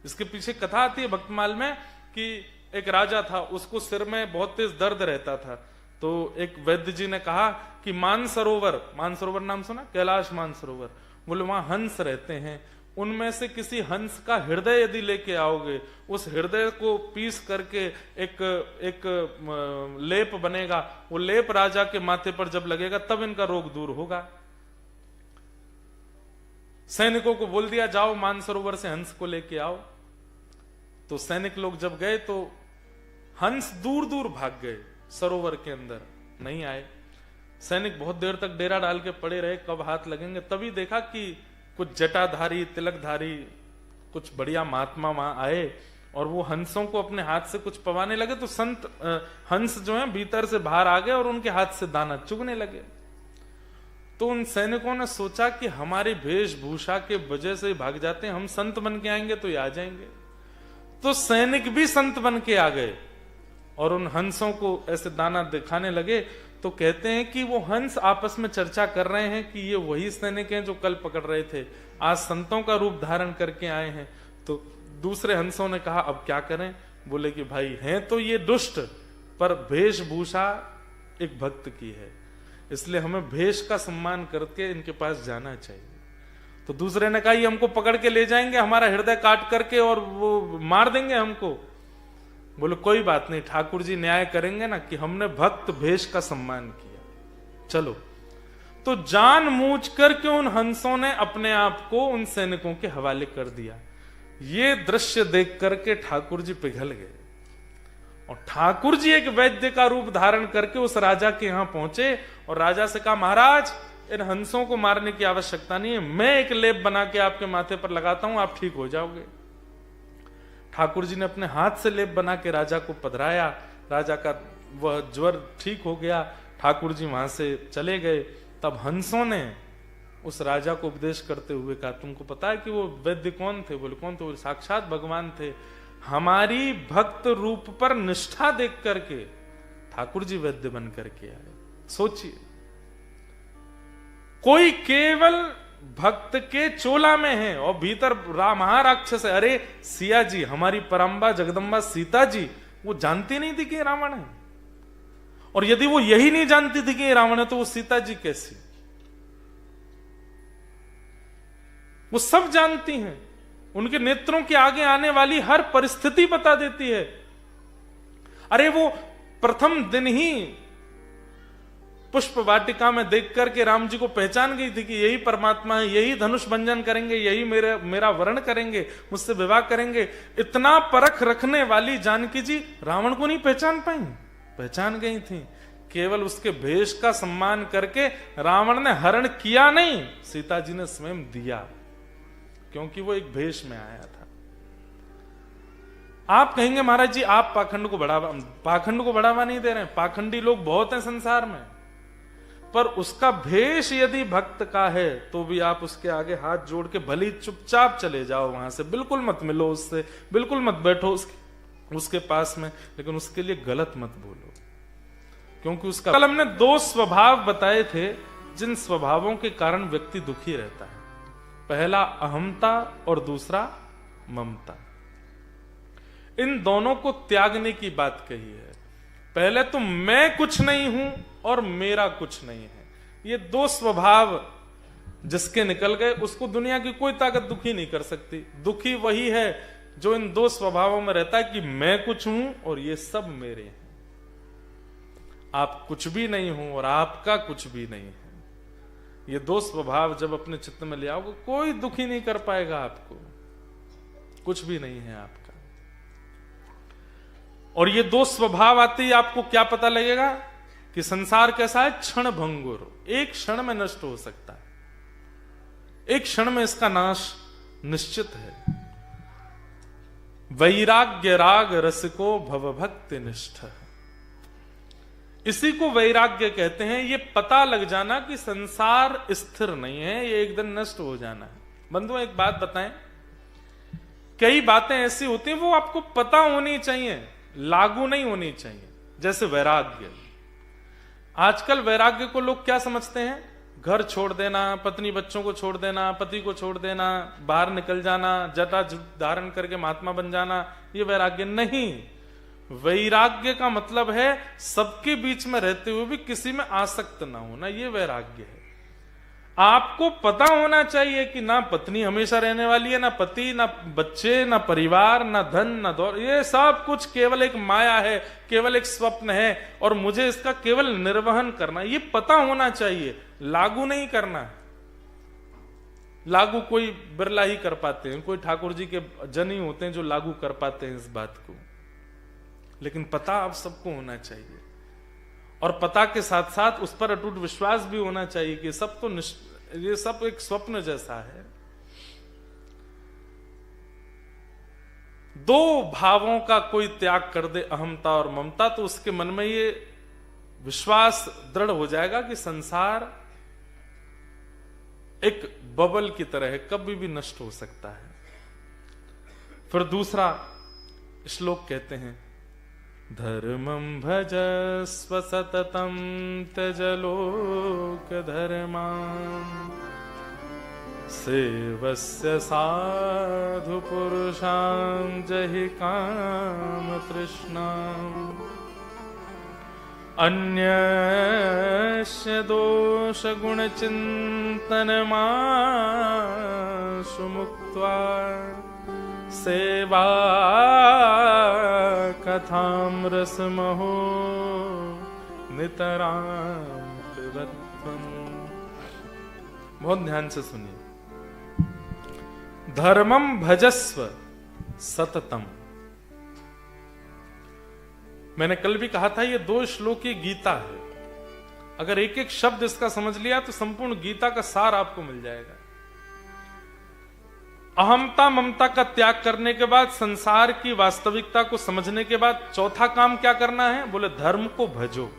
Speaker 1: इसके पीछे कथा आती है भक्तमाल में कि एक राजा था, उसको सिर में बहुत तेज दर्द रहता था, तो एक वैद्य जी ने कहा कि मानसरोवर नाम सुना? कैलाश मानसरोवर, बोले वहां हंस रहते हैं, उनमें से किसी हंस का हृदय यदि लेके आओगे, उस हृदय को पीस करके एक लेप बनेगा, वो लेप राजा के माथे पर जब लगेगा तब इनका रोग दूर होगा। सैनिकों को बोल दिया जाओ मानसरोवर से हंस को लेके आओ। तो सैनिक लोग जब गए तो हंस दूर दूर भाग गए, सरोवर के अंदर नहीं आए। सैनिक बहुत देर तक डेरा डाल के पड़े रहे, कब हाथ लगेंगे, तभी देखा कि कुछ जटाधारी, तिलकधारी, कुछ बढ़िया महात्मा वहां आए और वो हंसों को अपने हाथ से कुछ पवाने लगे। तो संत हंस जो है भीतर से बाहर आ गए और उनके हाथ से दाना चुगने लगे। तो उन सैनिकों ने सोचा कि हमारी वेशभूषा के वजह से भाग जाते हैं, हम संत बन के आएंगे तो ये आ जाएंगे। तो सैनिक भी संत बन के आ गए और उन हंसों को ऐसे दाना दिखाने लगे। तो कहते हैं कि वो हंस आपस में चर्चा कर रहे हैं कि ये वही सैनिक हैं जो कल पकड़ रहे थे, आज संतों का रूप धारण करके आए हैं। तो दूसरे हंसों ने कहा अब क्या करें? बोले कि भाई हैं तो ये दुष्ट, पर वेशभूषा एक भक्त की है, इसलिए हमें भेष का सम्मान करके इनके पास जाना चाहिए। तो दूसरे ने कहा ये हमको पकड़ के ले जाएंगे, हमारा हृदय काट करके और वो मार देंगे हमको। बोले कोई बात नहीं, ठाकुर जी न्याय करेंगे ना कि हमने भक्त भेष का सम्मान किया, चलो। तो जानबूझ करके उन हंसों ने अपने आप को उन सैनिकों के हवाले कर दिया। ये दृश्य देख करके ठाकुर जी पिघल गए और ठाकुर जी एक वैद्य का रूप धारण करके उस राजा के यहां पहुंचे और राजा से कहा महाराज इन हंसों को मारने की आवश्यकता नहीं है, मैं एक लेप बना के आपके माथे पर लगाता हूं, आप ठीक हो जाओगे। ठाकुर जी ने अपने हाथ से लेप बना के राजा को पधराया, राजा का वह ज्वर ठीक हो गया, ठाकुर जी वहां से चले गए। तब हंसों ने उस राजा को उपदेश करते हुए कहा, तुमको पता है कि वो वैद्य कौन थे? बोले कौन थे? बोले साक्षात भगवान थे। हमारी भक्त रूप पर निष्ठा देख करके ठाकुर जी वैद्य बन करके आए। सोचिए, कोई केवल भक्त के चोला में है और भीतर महाराक्षस है। अरे सिया जी, हमारी परम्बा जगदम्बा सीता जी, वो जानती नहीं थी कि रावण है। और यदि वो यही नहीं जानती थी कि रावण है तो वो सीता जी कैसी? वो सब जानती हैं। उनके नेत्रों के आगे आने वाली हर परिस्थिति बता देती है। अरे वो प्रथम दिन ही पुष्प वाटिका में देख करके राम जी को पहचान गई थी कि यही परमात्मा है, यही धनुष भंजन करेंगे, यही मेरा वर्ण करेंगे, मुझसे विवाह करेंगे। इतना परख रखने वाली जानकी जी रावण को नहीं पहचान पाई? पहचान गई थी। केवल उसके भेष का सम्मान करके रावण ने हरण किया नहीं, सीता जी ने स्वयं दिया, क्योंकि वो एक भेष में आया था। आप कहेंगे महाराज जी आप पाखंड को बढ़ावा नहीं दे रहे हैं। पाखंडी लोग बहुत हैं संसार में, पर उसका भेष यदि भक्त का है तो भी आप उसके आगे हाथ जोड़ के भली चुपचाप चले जाओ, वहां से बिल्कुल मत मिलो उससे, बिल्कुल मत बैठो उसके पास में, लेकिन उसके लिए गलत मत बोलो, क्योंकि उसका कल हमने 2 स्वभाव बताए थे जिन स्वभावों के कारण व्यक्ति दुखी रहता है। पहला अहमता और दूसरा ममता। इन दोनों को त्यागने की बात कही है। पहले तो मैं कुछ नहीं हूं और मेरा कुछ नहीं है। ये 2 स्वभाव जिसके निकल गए उसको दुनिया की कोई ताकत दुखी नहीं कर सकती। दुखी वही है जो इन 2 स्वभावों में रहता है कि मैं कुछ हूं और ये सब मेरे हैं। आप कुछ भी नहीं हो और आपका कुछ भी नहीं है। ये 2 स्वभाव जब अपने चित्त में ले आओगे, कोई दुखी नहीं कर पाएगा आपको। कुछ भी नहीं है आपका। और ये 2 स्वभाव आते ही आपको क्या पता लगेगा कि संसार कैसा है? क्षण भंगुर, एक क्षण में नष्ट हो सकता है, एक क्षण में इसका नाश निश्चित है। वैराग्य राग रसिको भवभक्ति निष्ठ, इसी को वैराग्य कहते हैं। ये पता लग जाना कि संसार स्थिर नहीं है, ये एक दिन नष्ट हो जाना है। बंधुओं एक बात बताएं, कई बातें ऐसी होती हैं वो आपको पता होनी चाहिए, लागू नहीं होनी चाहिए। जैसे वैराग्य। आजकल वैराग्य को लोग क्या समझते हैं? घर छोड़ देना, पत्नी बच्चों को छोड़ देना, पति को छोड़ देना, बाहर निकल जाना, जटा धारण करके महात्मा बन जाना, ये वैराग्य नहीं। वैराग्य का मतलब है सबके बीच में रहते हुए भी किसी में आसक्त ना होना, ये वैराग्य है। आपको पता होना चाहिए कि ना पत्नी हमेशा रहने वाली है, ना पति, ना बच्चे, ना परिवार, ना धन, ना दौलत, ये सब कुछ केवल एक माया है, केवल एक स्वप्न है और मुझे इसका केवल निर्वहन करना, ये पता होना चाहिए। लागू नहीं करना है। लागू कोई बिरला ही कर पाते हैं, कोई ठाकुर जी के जन ही होते हैं जो लागू कर पाते हैं इस बात को, लेकिन पता आप सबको होना चाहिए। और पता के साथ साथ उस पर अटूट विश्वास भी होना चाहिए कि सब तो ये सब एक स्वप्न जैसा है। 2 भावों का कोई त्याग कर दे, अहमता और ममता, तो उसके मन में ये विश्वास दृढ़ हो जाएगा कि संसार एक बबल की तरह है, कभी भी नष्ट हो सकता है। फिर दूसरा श्लोक कहते हैं, धर्मं भजस्व सततं त्यज लोक धर्मान् सेवस्य साधु पुरुषां जहि काम तृष्णाम् अन्यस्य दोष गुण चिंतनमाशु मुक्त्वा सेवा कथामृतमहो नितरां पिबध्वम्। बहुत ध्यान से सुनिए। धर्मं भजस्व सततम। मैंने कल भी कहा था ये 2 श्लोक की गीता है। अगर एक एक शब्द इसका समझ लिया तो संपूर्ण गीता का सार आपको मिल जाएगा। अहमता ममता का त्याग करने के बाद, संसार की वास्तविकता को समझने के बाद चौथा काम क्या करना है? बोले धर्म को भजो,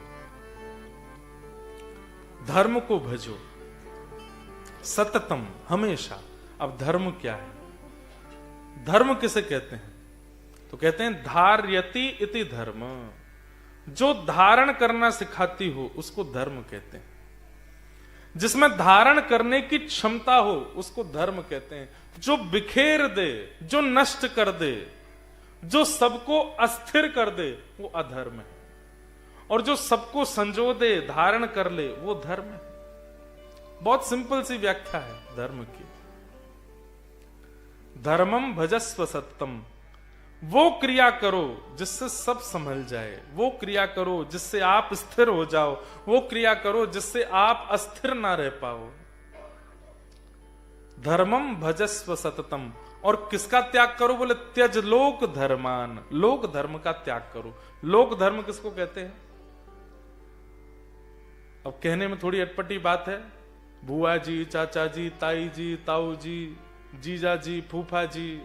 Speaker 1: धर्म को भजो। सततम, हमेशा। अब धर्म क्या है? धर्म किसे कहते हैं? तो कहते हैं धार्यति इति धर्म। जो धारण करना सिखाती हो उसको धर्म कहते हैं। जिसमें धारण करने की क्षमता हो उसको धर्म कहते हैं। जो बिखेर दे, जो नष्ट कर दे, जो सबको अस्थिर कर दे, वो अधर्म है। और जो सबको संजो दे, धारण कर ले, वो धर्म है। बहुत सिंपल सी व्याख्या है धर्म की। धर्मम भजस्व सत्यम, वो क्रिया करो जिससे सब संभल जाए, वो क्रिया करो जिससे आप स्थिर हो जाओ, वो क्रिया करो जिससे आप अस्थिर ना रह पाओ। धर्मम भजस्व सततम। और किसका त्याग करो? बोले त्यज लोक धर्मान, लोक धर्म का त्याग करो। लोक धर्म किसको कहते हैं? अब कहने में थोड़ी अटपटी बात है। बुआ जी, चाचा जी, ताई जी, ताऊ जी, जीजा जी, फूफा जी,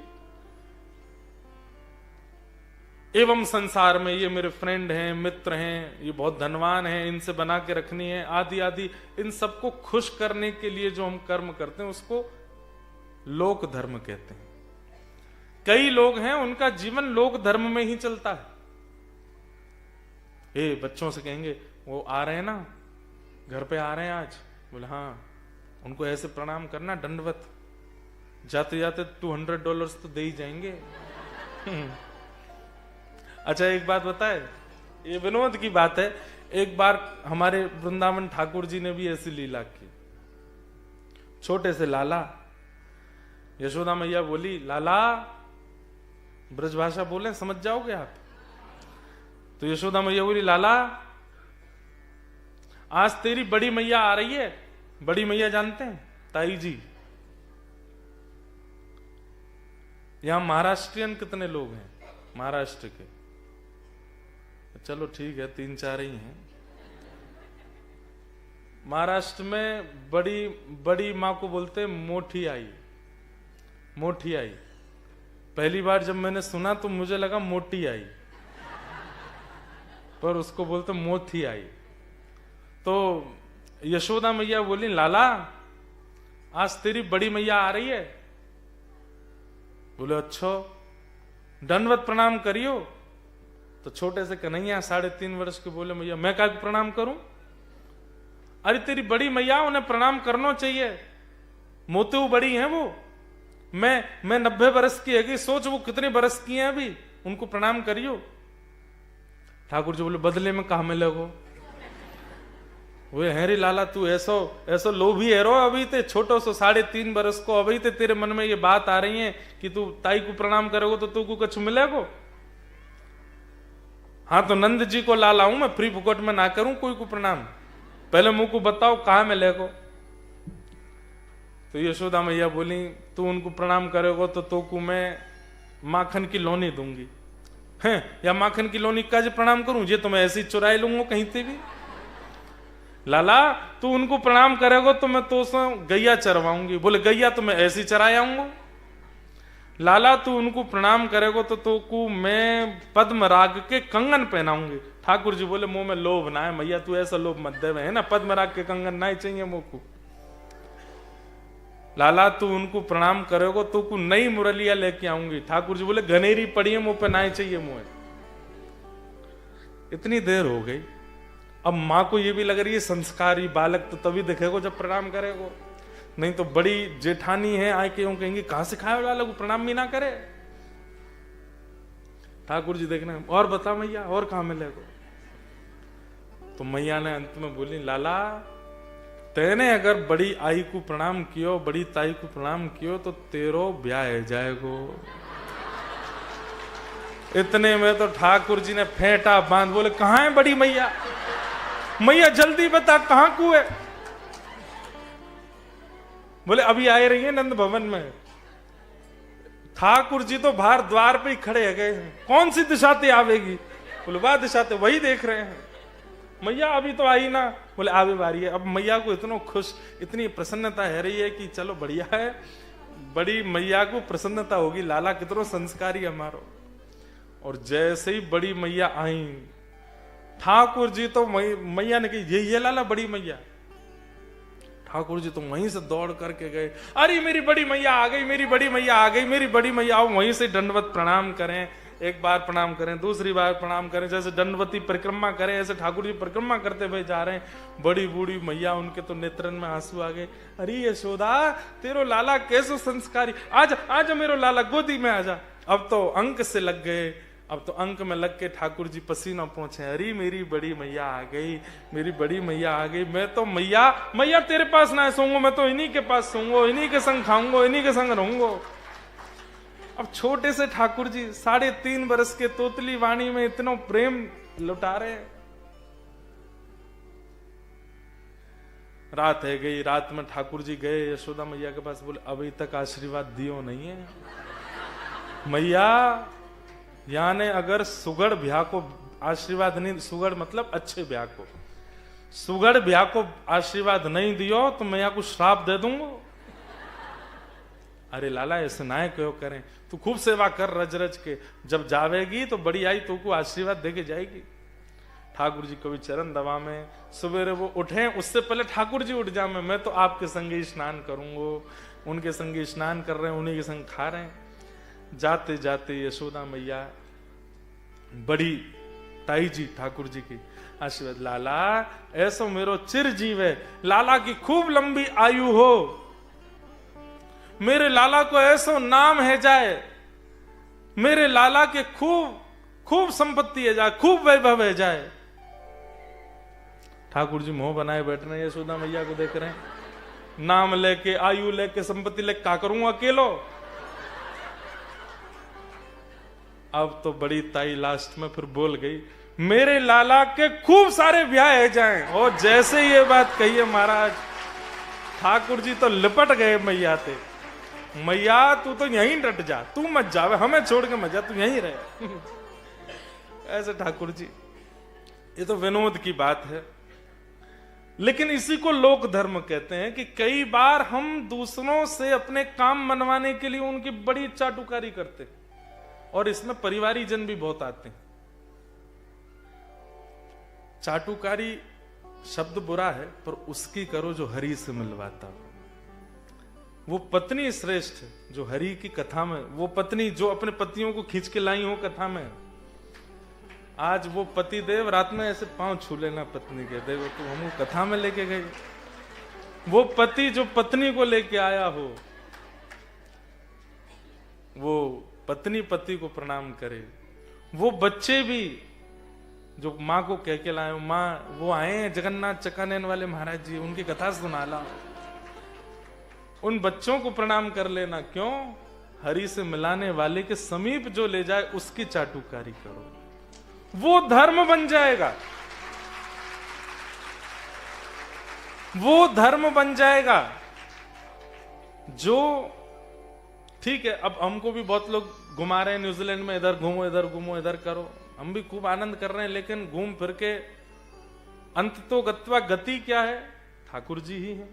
Speaker 1: एवं संसार में ये मेरे फ्रेंड हैं, मित्र हैं, ये बहुत धनवान हैं, इनसे बना के रखनी है, आदि आदि। इन सबको खुश करने के लिए जो हम कर्म करते हैं उसको लोक धर्म कहते हैं। कई लोग हैं उनका जीवन लोक धर्म में ही चलता है। बच्चों से कहेंगे वो आ रहे हैं ना, घर पे आ रहे हैं आज, बोले हाँ, उनको ऐसे प्रणाम करना, दंडवत। जाते जाते $200 तो दे ही जाएंगे। अच्छा एक बात बताए, ये विनोद की बात है। एक बार हमारे वृंदावन ठाकुर जी ने भी ऐसी लीला की। छोटे से लाला, यशोदा मैया बोली लाला, ब्रजभाषा बोले समझ जाओगे आप। तो यशोदा मैया बोली लाला, आज तेरी बड़ी मैया आ रही है। बड़ी मैया जानते हैं? ताई जी। यहां महाराष्ट्रियन कितने लोग हैं महाराष्ट्र के? चलो ठीक है, 3-4 ही हैं। महाराष्ट्र में बड़ी मां को बोलते मोठी आई। मोठी आई। पहली बार जब मैंने सुना तो मुझे लगा मोटी आई, पर उसको बोलते मोथी आई। तो यशोदा मैया बोली लाला, आज तेरी बड़ी मैया आ रही है। बोले अच्छा, दंडवत प्रणाम करियो। तो छोटे से कन्हैया 3.5 वर्ष के बोले मैया मैं क्या प्रणाम करूं? अरे तेरी बड़ी मैया, उन्हें प्रणाम करना चाहिए, मोते बड़ी हैं वो। मैं 90 वर्ष की है, सोच वो कितने वर्ष की हैं अभी, उनको प्रणाम करियो। ठाकुर जी बोले बदले में कहा मिले वो है रे लाला, तू ऐसो लोभी है रो। अभी ते छोटो सो 3.5 वर्ष को, अभी ते तेरे मन में ये बात आ रही है कि तू ताई को प्रणाम करोगे तो तू को कुछ मिलेगो। हाँ तो नंद जी को ला लाऊं मैं, फ्री फुकट में ना करूं कोई को प्रणाम। पहले मुंह को बताओ कहां मिलेगो। तो यशोदा मैया बोली तू उनको प्रणाम करेगो तो तो को मैं माखन की लोनी दूंगी। हैं या माखन की लोनी का जो प्रणाम करूं, ये तो मैं ऐसे ही चुराई लूंगा कहीं से भी। लाला तू उनको प्रणाम करेगो तो मैं तो गैया चरवाऊंगी। बोले गैया तो मैं ऐसे ही चराए आऊंगा। लाला तू उनको प्रणाम करेगो तो को मैं पद्म राग के कंगन पहनाऊंगी। ठाकुर जी बोले मुंह में लोभ ना है मैया, तू ऐसा लोभ मत दे, है ना, पद्म राग के कंगन ना ही चाहिए मुंह को। लाला तू उनको प्रणाम करेगो तो को नई मुरलिया लेके आऊंगी। ठाकुर जी बोले घनेरी पड़ी है मुंह पे, ना ही चाहिए मुंह। इतनी देर हो गई, अब मां को ये भी लग रही है संस्कारी बालक तो तभी दिखेगो जब प्रणाम करेगो, नहीं तो बड़ी जेठानी है आए के कहेंगे कहां सिखाया वाला को प्रणाम भी ना करे। ठाकुर जी देखना और बता मैया और कहां मिलेगो। तो मैया ने अंत में बोली लाला तेने अगर बड़ी आई को प्रणाम कियो, बड़ी ताई को प्रणाम कियो तो तेरो ब्याह जाएगो। इतने में तो ठाकुर जी ने फेंटा बांध बोले कहां है बड़ी मैया, मैया जल्दी बता कहां को है। बोले अभी आए रही है नंद भवन में। ठाकुर जी तो बाहर द्वार पे ही खड़े है गए हैं, कौन सी दिशा से आवेगी। बोले वाह दिशा से वही देख रहे हैं। मैया अभी तो आई ना। बोले आवे बारी है। अब मैया को इतना खुश, इतनी प्रसन्नता है रही है कि चलो बढ़िया है, बड़ी मैया को प्रसन्नता होगी, लाला कितना संस्कारी हमारो। और जैसे ही बड़ी मैया आई, ठाकुर जी तो मैया ने कही ये लाला बड़ी मैया। ठाकुर जी तो वहीं से दौड़ करके गए, अरे मेरी बड़ी मैया आ गई, मेरी बड़ी मैया आ गई, मेरी बड़ी मैया आओ। वहीं से दंडवत प्रणाम करें, एक बार प्रणाम करें, दूसरी बार प्रणाम करें, जैसे दंडवती परिक्रमा करें ऐसे ठाकुर जी परिक्रमा करते हुए जा रहे हैं। बड़ी बूढ़ी मैया, उनके तो नेत्रन में आंसू आ गए। अरे यशोदा, तेरो लाला कैसो संस्कारी, आजा आजा मेरो लाला, गोदी में आजा। अब तो अंक से लग गए, अब तो अंक में लग के ठाकुर जी पसीना पहुंचे। अरे मेरी बड़ी मैया आ गई, मेरी बड़ी मैया आ गई। मैं तो मैया मैया तेरे पास ना सोऊंगा, मैं तो इन्हीं के पास सोऊंगा, इन्हीं के संग खाऊंगा, इन्हीं के संग रहूंगा। अब छोटे से ठाकुर जी 3.5 वर्ष के तोतली वाणी में इतना प्रेम लुटा रहे हैं। रात है गई, रात में ठाकुर जी गए यशोदा मैया के पास, बोले अभी तक आशीर्वाद दियो नहीं है मैया। यानी अगर सुगड़ ब्याह को आशीर्वाद नहीं, सुगड़ मतलब अच्छे ब्याह को, सुगड़ ब्याह को आशीर्वाद नहीं दियो तो मैं यहाँ को श्राप दे दूंगा। अरे लाला ऐसे ना क्यों करें, तू खूब सेवा कर रज रज के, जब जावेगी तो बड़ी आई तो को आशीर्वाद दे के जाएगी। ठाकुर जी कभी चरण दबा में, सवेरे वो उठे उससे पहले ठाकुर जी उठ जाए, मैं तो आपके संगे स्नान करूंगा। उनके संगे स्नान कर रहे हैं, उन्हीं के संग खा रहे हैं। जाते जाते यशोदा मैया बड़ी ताई जी ठाकुर जी की आशीर्वाद, लाला ऐसो मेरो चिर जीव है, लाला की खूब लंबी आयु हो, मेरे लाला को ऐसो नाम है जाए, मेरे लाला के खूब खूब संपत्ति है जाए, खूब वैभव है जाए। ठाकुर जी मुंह बनाए बैठ रहे हैं, यशोदा मैया को देख रहे हैं। नाम लेके, आयु लेके, संपत्ति लेके क्या करूंगा अकेलो। अब तो बड़ी ताई लास्ट में फिर बोल गई, मेरे लाला के खूब सारे ब्याह है जाएं। और जैसे ये बात कही है महाराज, ठाकुर जी तो लिपट गए मैया थे। मैया तू तो यहीं डट जा, तू मत जावे, हमें छोड़ के मत जा, तू यहीं रहे। ऐसे ठाकुर जी, ये तो विनोद की बात है, लेकिन इसी को लोक धर्म कहते हैं कि कई बार हम दूसरों से अपने काम मनवाने के लिए उनकी बड़ी चाटुकारी करते हैं, और इसमें परिवारी जन भी बहुत आते हैं। चाटुकारी शब्द बुरा है, पर उसकी करो जो हरि से मिलवाता हो। वो पत्नी श्रेष्ठ जो हरि की कथा में, वो पत्नी जो अपने पतियों को खींच के लाई हो कथा में। आज वो पति देव रात में ऐसे पांव छू लेना पत्नी के, देखो तो हम कथा में लेके गए। वो पति जो पत्नी को लेके आया हो, वो पत्नी पति को प्रणाम करे। वो बच्चे भी जो माँ को कह के लाए, माँ वो आए हैं जगन्नाथ चकानैन वाले महाराज जी, उनकी कथा सुना ला, उन बच्चों को प्रणाम कर लेना। क्यों? हरि से मिलाने वाले के समीप जो ले जाए उसकी चाटुकारी करो, वो धर्म बन जाएगा, वो धर्म बन जाएगा। जो ठीक है, अब हमको भी बहुत लोग घुमा रहे हैं न्यूजीलैंड में, इधर घूमो इधर घूमो इधर करो, हम भी खूब आनंद कर रहे हैं, लेकिन घूम फिर के अंत तो गत्वा गति क्या है? ठाकुर जी ही हैं।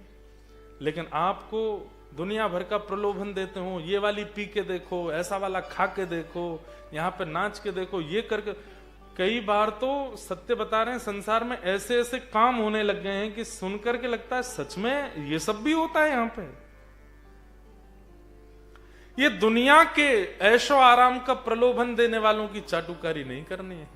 Speaker 1: लेकिन आपको दुनिया भर का प्रलोभन देते हो, ये वाली पी के देखो, ऐसा वाला खा के देखो, यहाँ पे नाच के देखो, ये करके। कई बार तो सत्य बता रहे हैं, संसार में ऐसे ऐसे काम होने लग गए हैं कि सुनकर के लगता है सच में ये सब भी होता है यहाँ पे। ये दुनिया के ऐशो आराम का प्रलोभन देने वालों की चाटुकारी नहीं करनी है।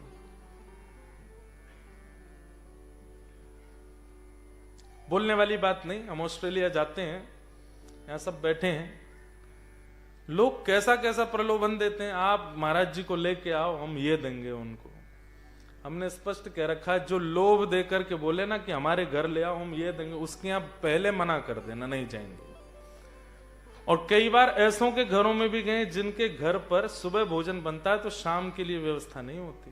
Speaker 1: बोलने वाली बात नहीं। हम ऑस्ट्रेलिया जाते हैं, यहां सब बैठे हैं, लोग कैसा कैसा प्रलोभन देते हैं। आप महाराज जी को लेके आओ, हम ये देंगे उनको। हमने स्पष्ट कह रखा है, जो लोभ देकर के बोले ना कि हमारे घर ले आओ, हम ये देंगे, उसके यहां पहले मना कर देना, नहीं जाएंगे। और कई बार ऐसों के घरों में भी गए जिनके घर पर सुबह भोजन बनता है तो शाम के लिए व्यवस्था नहीं होती,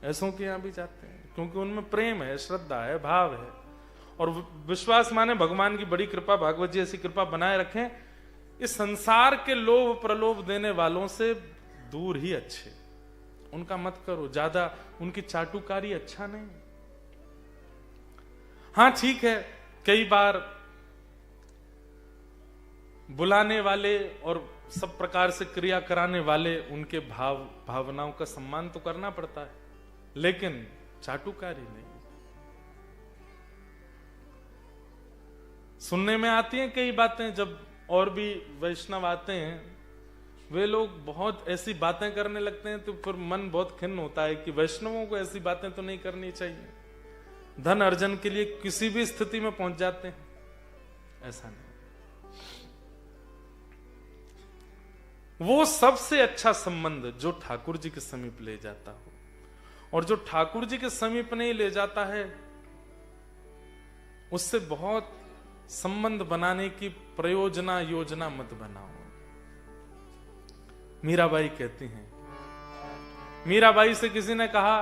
Speaker 1: ऐसों के यहां भी जाते हैं, क्योंकि उनमें प्रेम है, श्रद्धा है, भाव है और विश्वास माने भगवान की बड़ी कृपा, भागवत जी ऐसी कृपा बनाए रखें। इस संसार के लोभ प्रलोभ देने वालों से दूर ही अच्छे, उनका मत करो ज्यादा, उनकी चाटुकारी अच्छा नहीं। हां ठीक है, कई बार बुलाने वाले और सब प्रकार से क्रिया कराने वाले, उनके भावनाओं का सम्मान तो करना पड़ता है, लेकिन चाटुकारी नहीं। सुनने में आती हैं कई बातें, जब और भी वैष्णव आते हैं वे लोग बहुत ऐसी बातें करने लगते हैं तो फिर मन बहुत खिन्न होता है कि वैष्णवों को ऐसी बातें तो नहीं करनी चाहिए। धन अर्जन के लिए किसी भी स्थिति में पहुंच जाते हैं, ऐसा नहीं। वो सबसे अच्छा संबंध जो ठाकुर जी के समीप ले जाता हो, और जो ठाकुर जी के समीप नहीं ले जाता है उससे बहुत संबंध बनाने की प्रयोजना योजना मत बनाओ। मीराबाई कहती हैं, मीराबाई से किसी ने कहा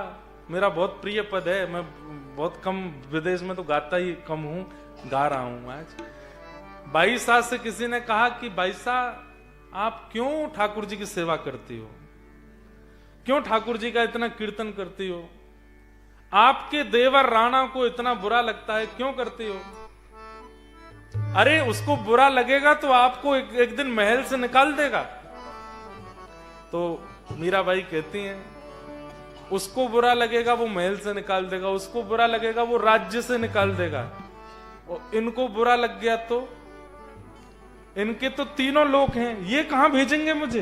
Speaker 1: मेरा बहुत प्रिय पद है, मैं बहुत कम विदेश में तो गाता ही कम हूं, गा रहा हूं आज। बाई साहब से किसी ने कहा कि बाई साहब आप क्यों ठाकुर जी की सेवा करती हो, क्यों ठाकुर जी का इतना कीर्तन करती हो, आपके देवर राणा को इतना बुरा लगता है, क्यों करती हो? अरे उसको बुरा लगेगा तो आपको एक दिन महल से निकाल देगा। तो मीराबाई कहती हैं उसको बुरा लगेगा वो महल से निकाल देगा, उसको बुरा लगेगा वो राज्य से निकाल देगा, और इनको बुरा लग गया तो इनके तो तीनों लोक हैं, ये कहां भेजेंगे मुझे?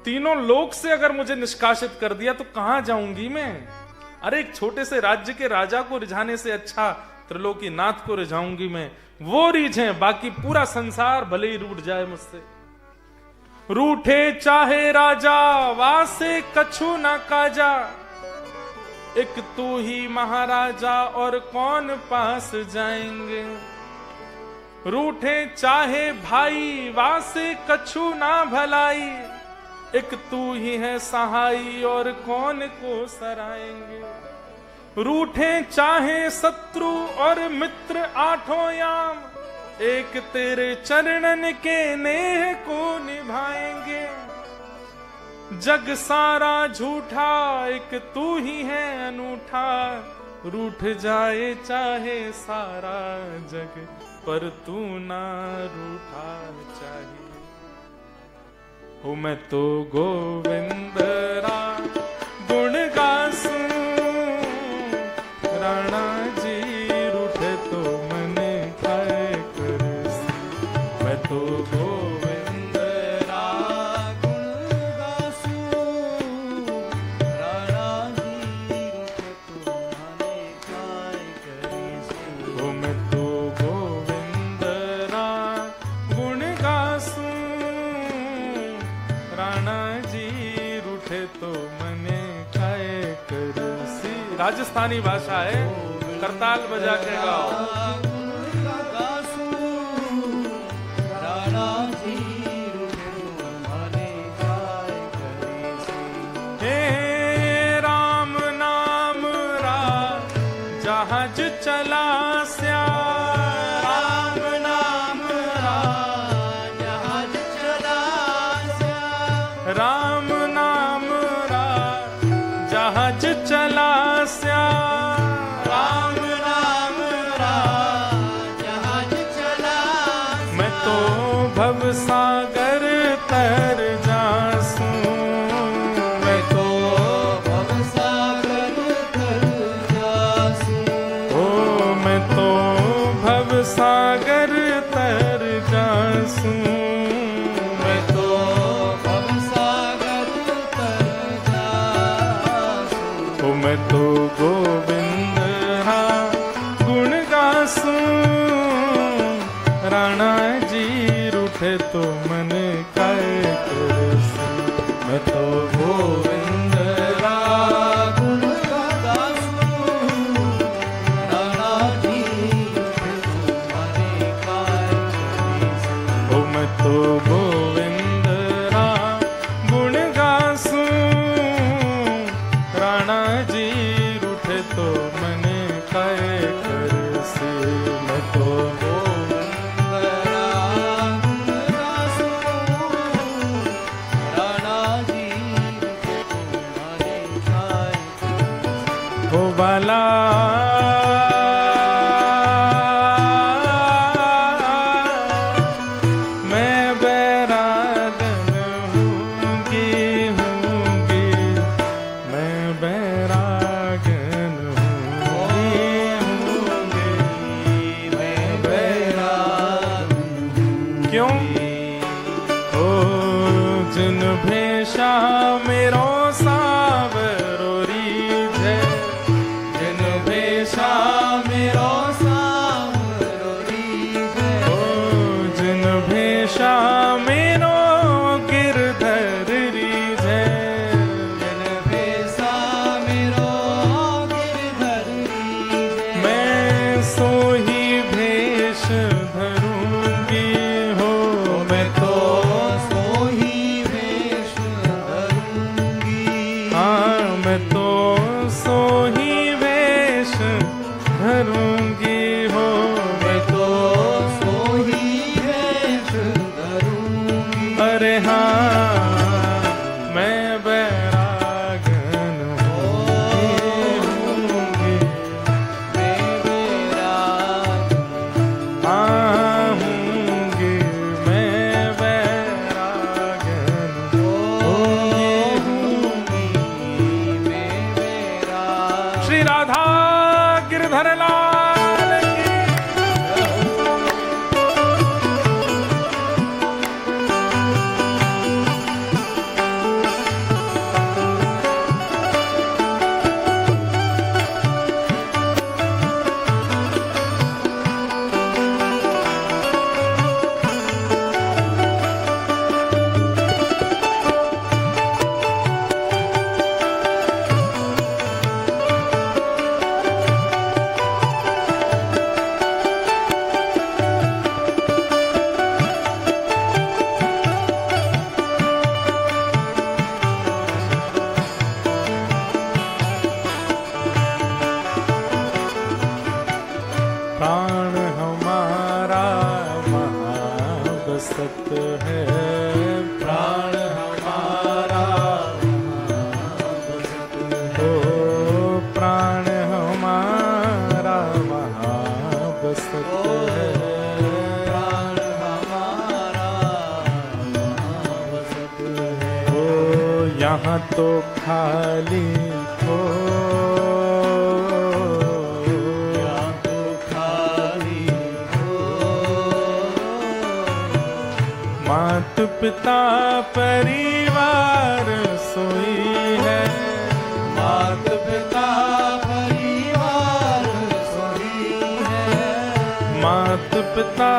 Speaker 1: तीनों लोक से अगर मुझे निष्कासित कर दिया तो कहां जाऊंगी मैं? अरे एक छोटे से राज्य के राजा को रिझाने से अच्छा त्रिलोकी नाथ को रिझाऊंगी मैं। वो रीझे, बाकी पूरा संसार भले ही रूठ जाए मुझसे। रूठे चाहे राजा वासे कछु ना काजा, एक तू ही महाराजा और कौन पास जाएंगे। रूठे चाहे भाई वासे कछु ना भलाई, एक तू ही है सहाई और कौन को सराएंगे। रूठे चाहे शत्रु और मित्र आठों याम, एक तेरे चरणन के नेह को निभाएंगे। जग सारा झूठा एक तू ही है अनूठा, रूठ जाए चाहे सारा जग पर तू ना रूठा चाहिए। हो मैं तो गोविंद रा गुण गासूं, राणा जी रूठे तो मने खाए करसी। मैं तो गोविंद रा
Speaker 2: गुण गासूं, राणा जी रूठे तो मने खाए करसी।
Speaker 1: हो मैं तो गोविंद रा गुण गासूं, राणा जी रूठे तो मने खाए करसी। राजस्थानी भाषा है, करताल बजा के गाओ। हे राम नाम रा जहाज चला स्या,
Speaker 2: राम नाम रा जहाज चला स्या,
Speaker 1: राम नाम रा जहाज चला स्या।
Speaker 2: राम नाम रा जहाज चला स्या।
Speaker 1: मैं तो भव सागर तर जासूं,
Speaker 2: मैं तो भवसागर तर जासूं।
Speaker 1: ओ मैं तो भव सागर तर जासूं।
Speaker 2: मैं तो भवसागर तर जासूं।
Speaker 1: ओ मैं तो गोविंद रा गुण गासूं, राणा जी रूठे तो मन काय करसी। मैं तो गोविंद रा
Speaker 2: गुण गासूं, राणा जी तुम्हारे काय करीसी।
Speaker 1: ओ मैं तो गोविंद रा गुण गासूं, राणा जी रूठे तो मन काय करसी। मैं तो हो बाला मैं बैरागन हूँगी, मैं बैरागन हूँगी, मैं भेषा मेरो सावरो रीझे,
Speaker 2: जिन भेषा मेरो सावरो रीझे,
Speaker 1: ओ जिन भेषा मेरो गिरधर रीझे,
Speaker 2: जिन भेषा मेरो गिरधर रीझे,
Speaker 1: मैं सो ही भेष धरूंगी हो, मैं तो
Speaker 2: सो ही भेष धरूंगी,
Speaker 1: हाँ मैं तो सो ही वेश धरूंगी हो,
Speaker 2: मैं तो सो ही भेष धरूंगी।
Speaker 1: अरे हाँ मैं बैरागन होऊंगी,
Speaker 2: मैं बैराग
Speaker 1: हाँ होऊंगी, मैं बैरागन
Speaker 2: होऊंगी, मैं बैराग।
Speaker 1: श्री राधा गिरधर लाल की। प्राण हमारा महाबसत है, प्राण हमारा महाबसत है, ओ प्राण हमारा महाबसत है,
Speaker 2: प्राण हमारा महाबसत है,
Speaker 1: ओ यहाँ तो खाली हो,
Speaker 2: यहाँ तो खाली हो,
Speaker 1: मात पिता परिवार सोई है,
Speaker 2: मात पिता परिवार सोई है,
Speaker 1: मात पिता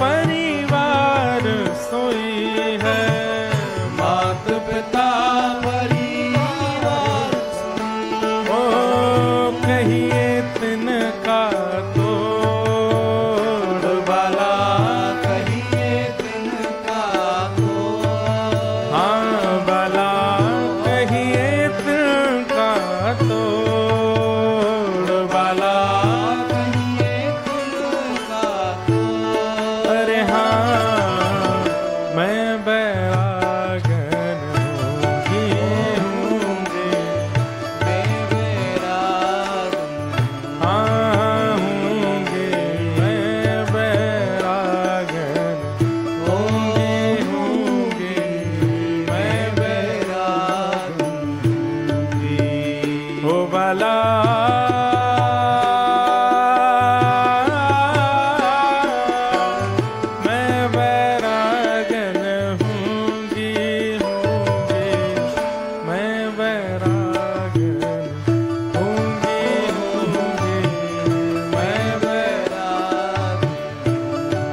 Speaker 1: परिवार सोई है,
Speaker 2: मात पिता परिवार सोई है।
Speaker 1: ओ कहिए तिनका तोड़ बाला,
Speaker 2: कहिए तिनका तो,
Speaker 1: हाँ बाला कहिए तिनका तोड़ बाला,
Speaker 2: कहिए तिनका तो,
Speaker 1: अरे हाँ मैं बैरागन होंगी,
Speaker 2: मैं बैराग
Speaker 1: हाँ होंगी, मैं बैरागन होंगी, मैं
Speaker 2: बैराग
Speaker 1: हो बाला, मैं बैरागन होंगी, होंगी, मैं बैरागन होंगी, होंगी, मैं
Speaker 2: बैराग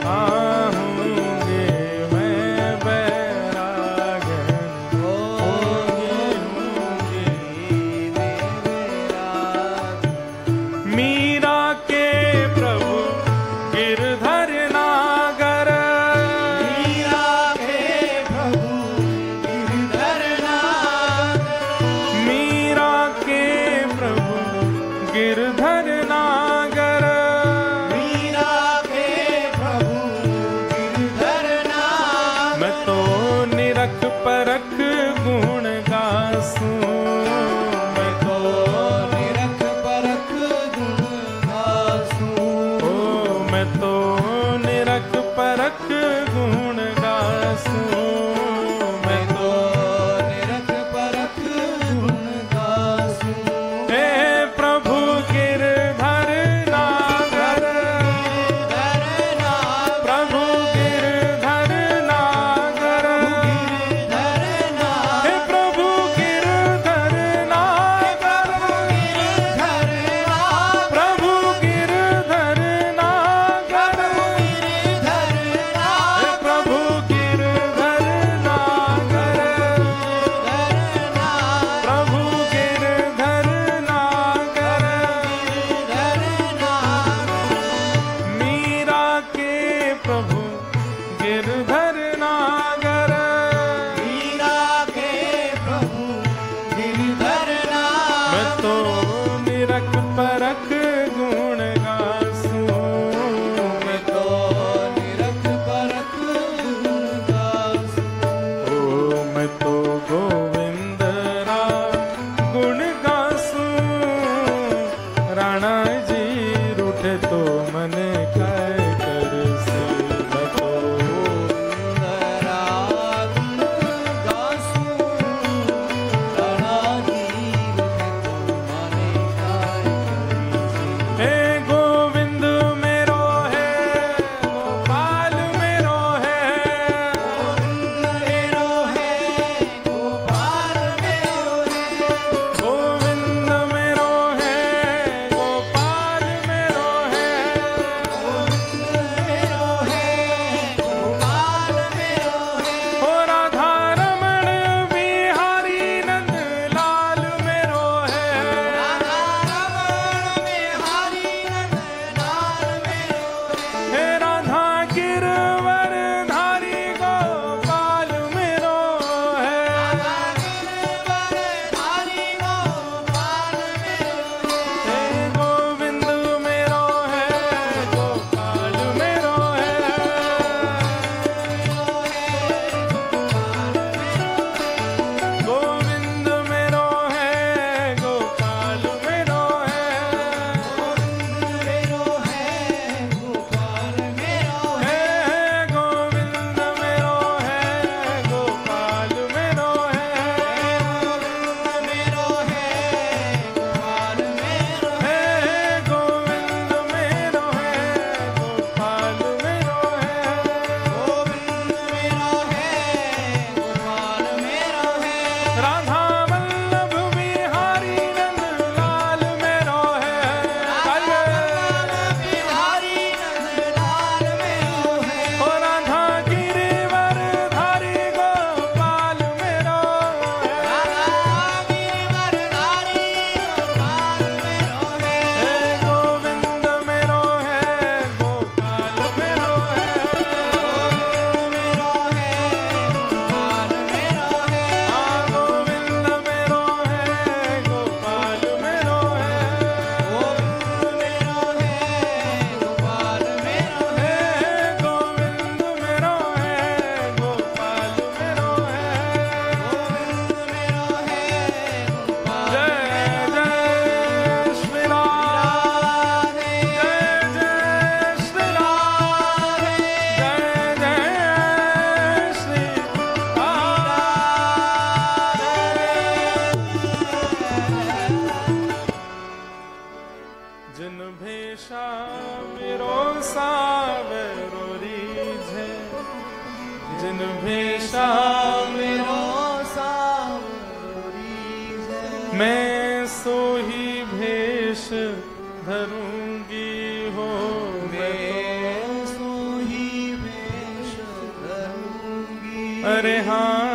Speaker 1: हाँ होंगी, मैं बैरागन होंगी, होंगी।
Speaker 2: मैं बैराग
Speaker 1: मीरा के प्रभु गिरधर नागर,
Speaker 2: मीरा के प्रभु गिरधर नागर,
Speaker 1: मीरा के प्रभु गिरधर नागर,
Speaker 2: मीरा के प्रभु गिरधर नागर,
Speaker 1: मैं तो निरख परख गुण गासूं, मैं तो
Speaker 2: निरख परख गुण गासूं,
Speaker 1: ओ मैं तो निरख परख गुण गासूं, मैं तो
Speaker 2: निरख परख गुण गासूं।
Speaker 1: हे प्रभु गिरधर नागर,
Speaker 2: गिरधर नागर,
Speaker 1: प्रभु गिरधर नागर,
Speaker 2: गिरधर
Speaker 1: माने काय कर सेवको।
Speaker 2: सुंदरा गुण गासु राणा जीव को माने काय करी।
Speaker 1: हे गोविंद मेरो है, गोपाल मेरो है,
Speaker 2: गोविंद मेरो है, गोपाल मेरो है,
Speaker 1: गोविंद मेरो है, गोपाल मेरो है,
Speaker 2: गोविंद मेरो है, गोपाल मेरो है,
Speaker 1: ओ राधा रमण बिहारी नंद लाल मेरो है,
Speaker 2: राधा रमण बिहारी नंद लाल मेरो है,
Speaker 1: हे राधा गिरवर धारी गोपाल मेरो है,
Speaker 2: गिरवर धारी गोपाल मेरो है,
Speaker 1: हे गोविंद मेरो है, गोपाल मेरो है, गोविंद मेरो है, गोपाल मेरो है,
Speaker 2: मेरो है, गोपाल मेरो है,
Speaker 1: हे गोविंद मेरो है, गोपाल मेरो है,
Speaker 2: मेरो है, गोपाल मेरो
Speaker 1: हे गोविंद मेरो है, गोपाल मेरो है,
Speaker 2: गोविंद मेरो है, गोपाल मेरो है,
Speaker 1: राधा वल्लभ बिहारी नंद लाल मेरो है,
Speaker 2: बिहारी नंद लाल मेरो है,
Speaker 1: ओ राधा गिरिवर धारी गोपाल मेरो है,
Speaker 2: गिरवर धारी गोपाल मेरो है,
Speaker 1: हे गोविंद मेरो है, गोपाल मेरो है,
Speaker 2: मेरो है, गोपाल मेरो है,
Speaker 1: हाँ गोविंद मेरो है, गोपाल मेरो है,
Speaker 2: गोविंद मेरो है, गोपाल मेरो है,
Speaker 1: हे गोविंद मेरो है, गोपाल मेरो है,
Speaker 2: गोविंद मेरो है, गोपाल
Speaker 1: जय जय श्री राम,
Speaker 2: राधे
Speaker 1: जय जय श्री राम, जय जय श्री राम। जिन भेषा मेरो सावरो रीझे, जिन भेषा
Speaker 2: मेरो सावरी है,
Speaker 1: मैं सो ही भेष धरूंगी हो,
Speaker 2: मैं सोही वेश धरूंगी,
Speaker 1: अरे हाँ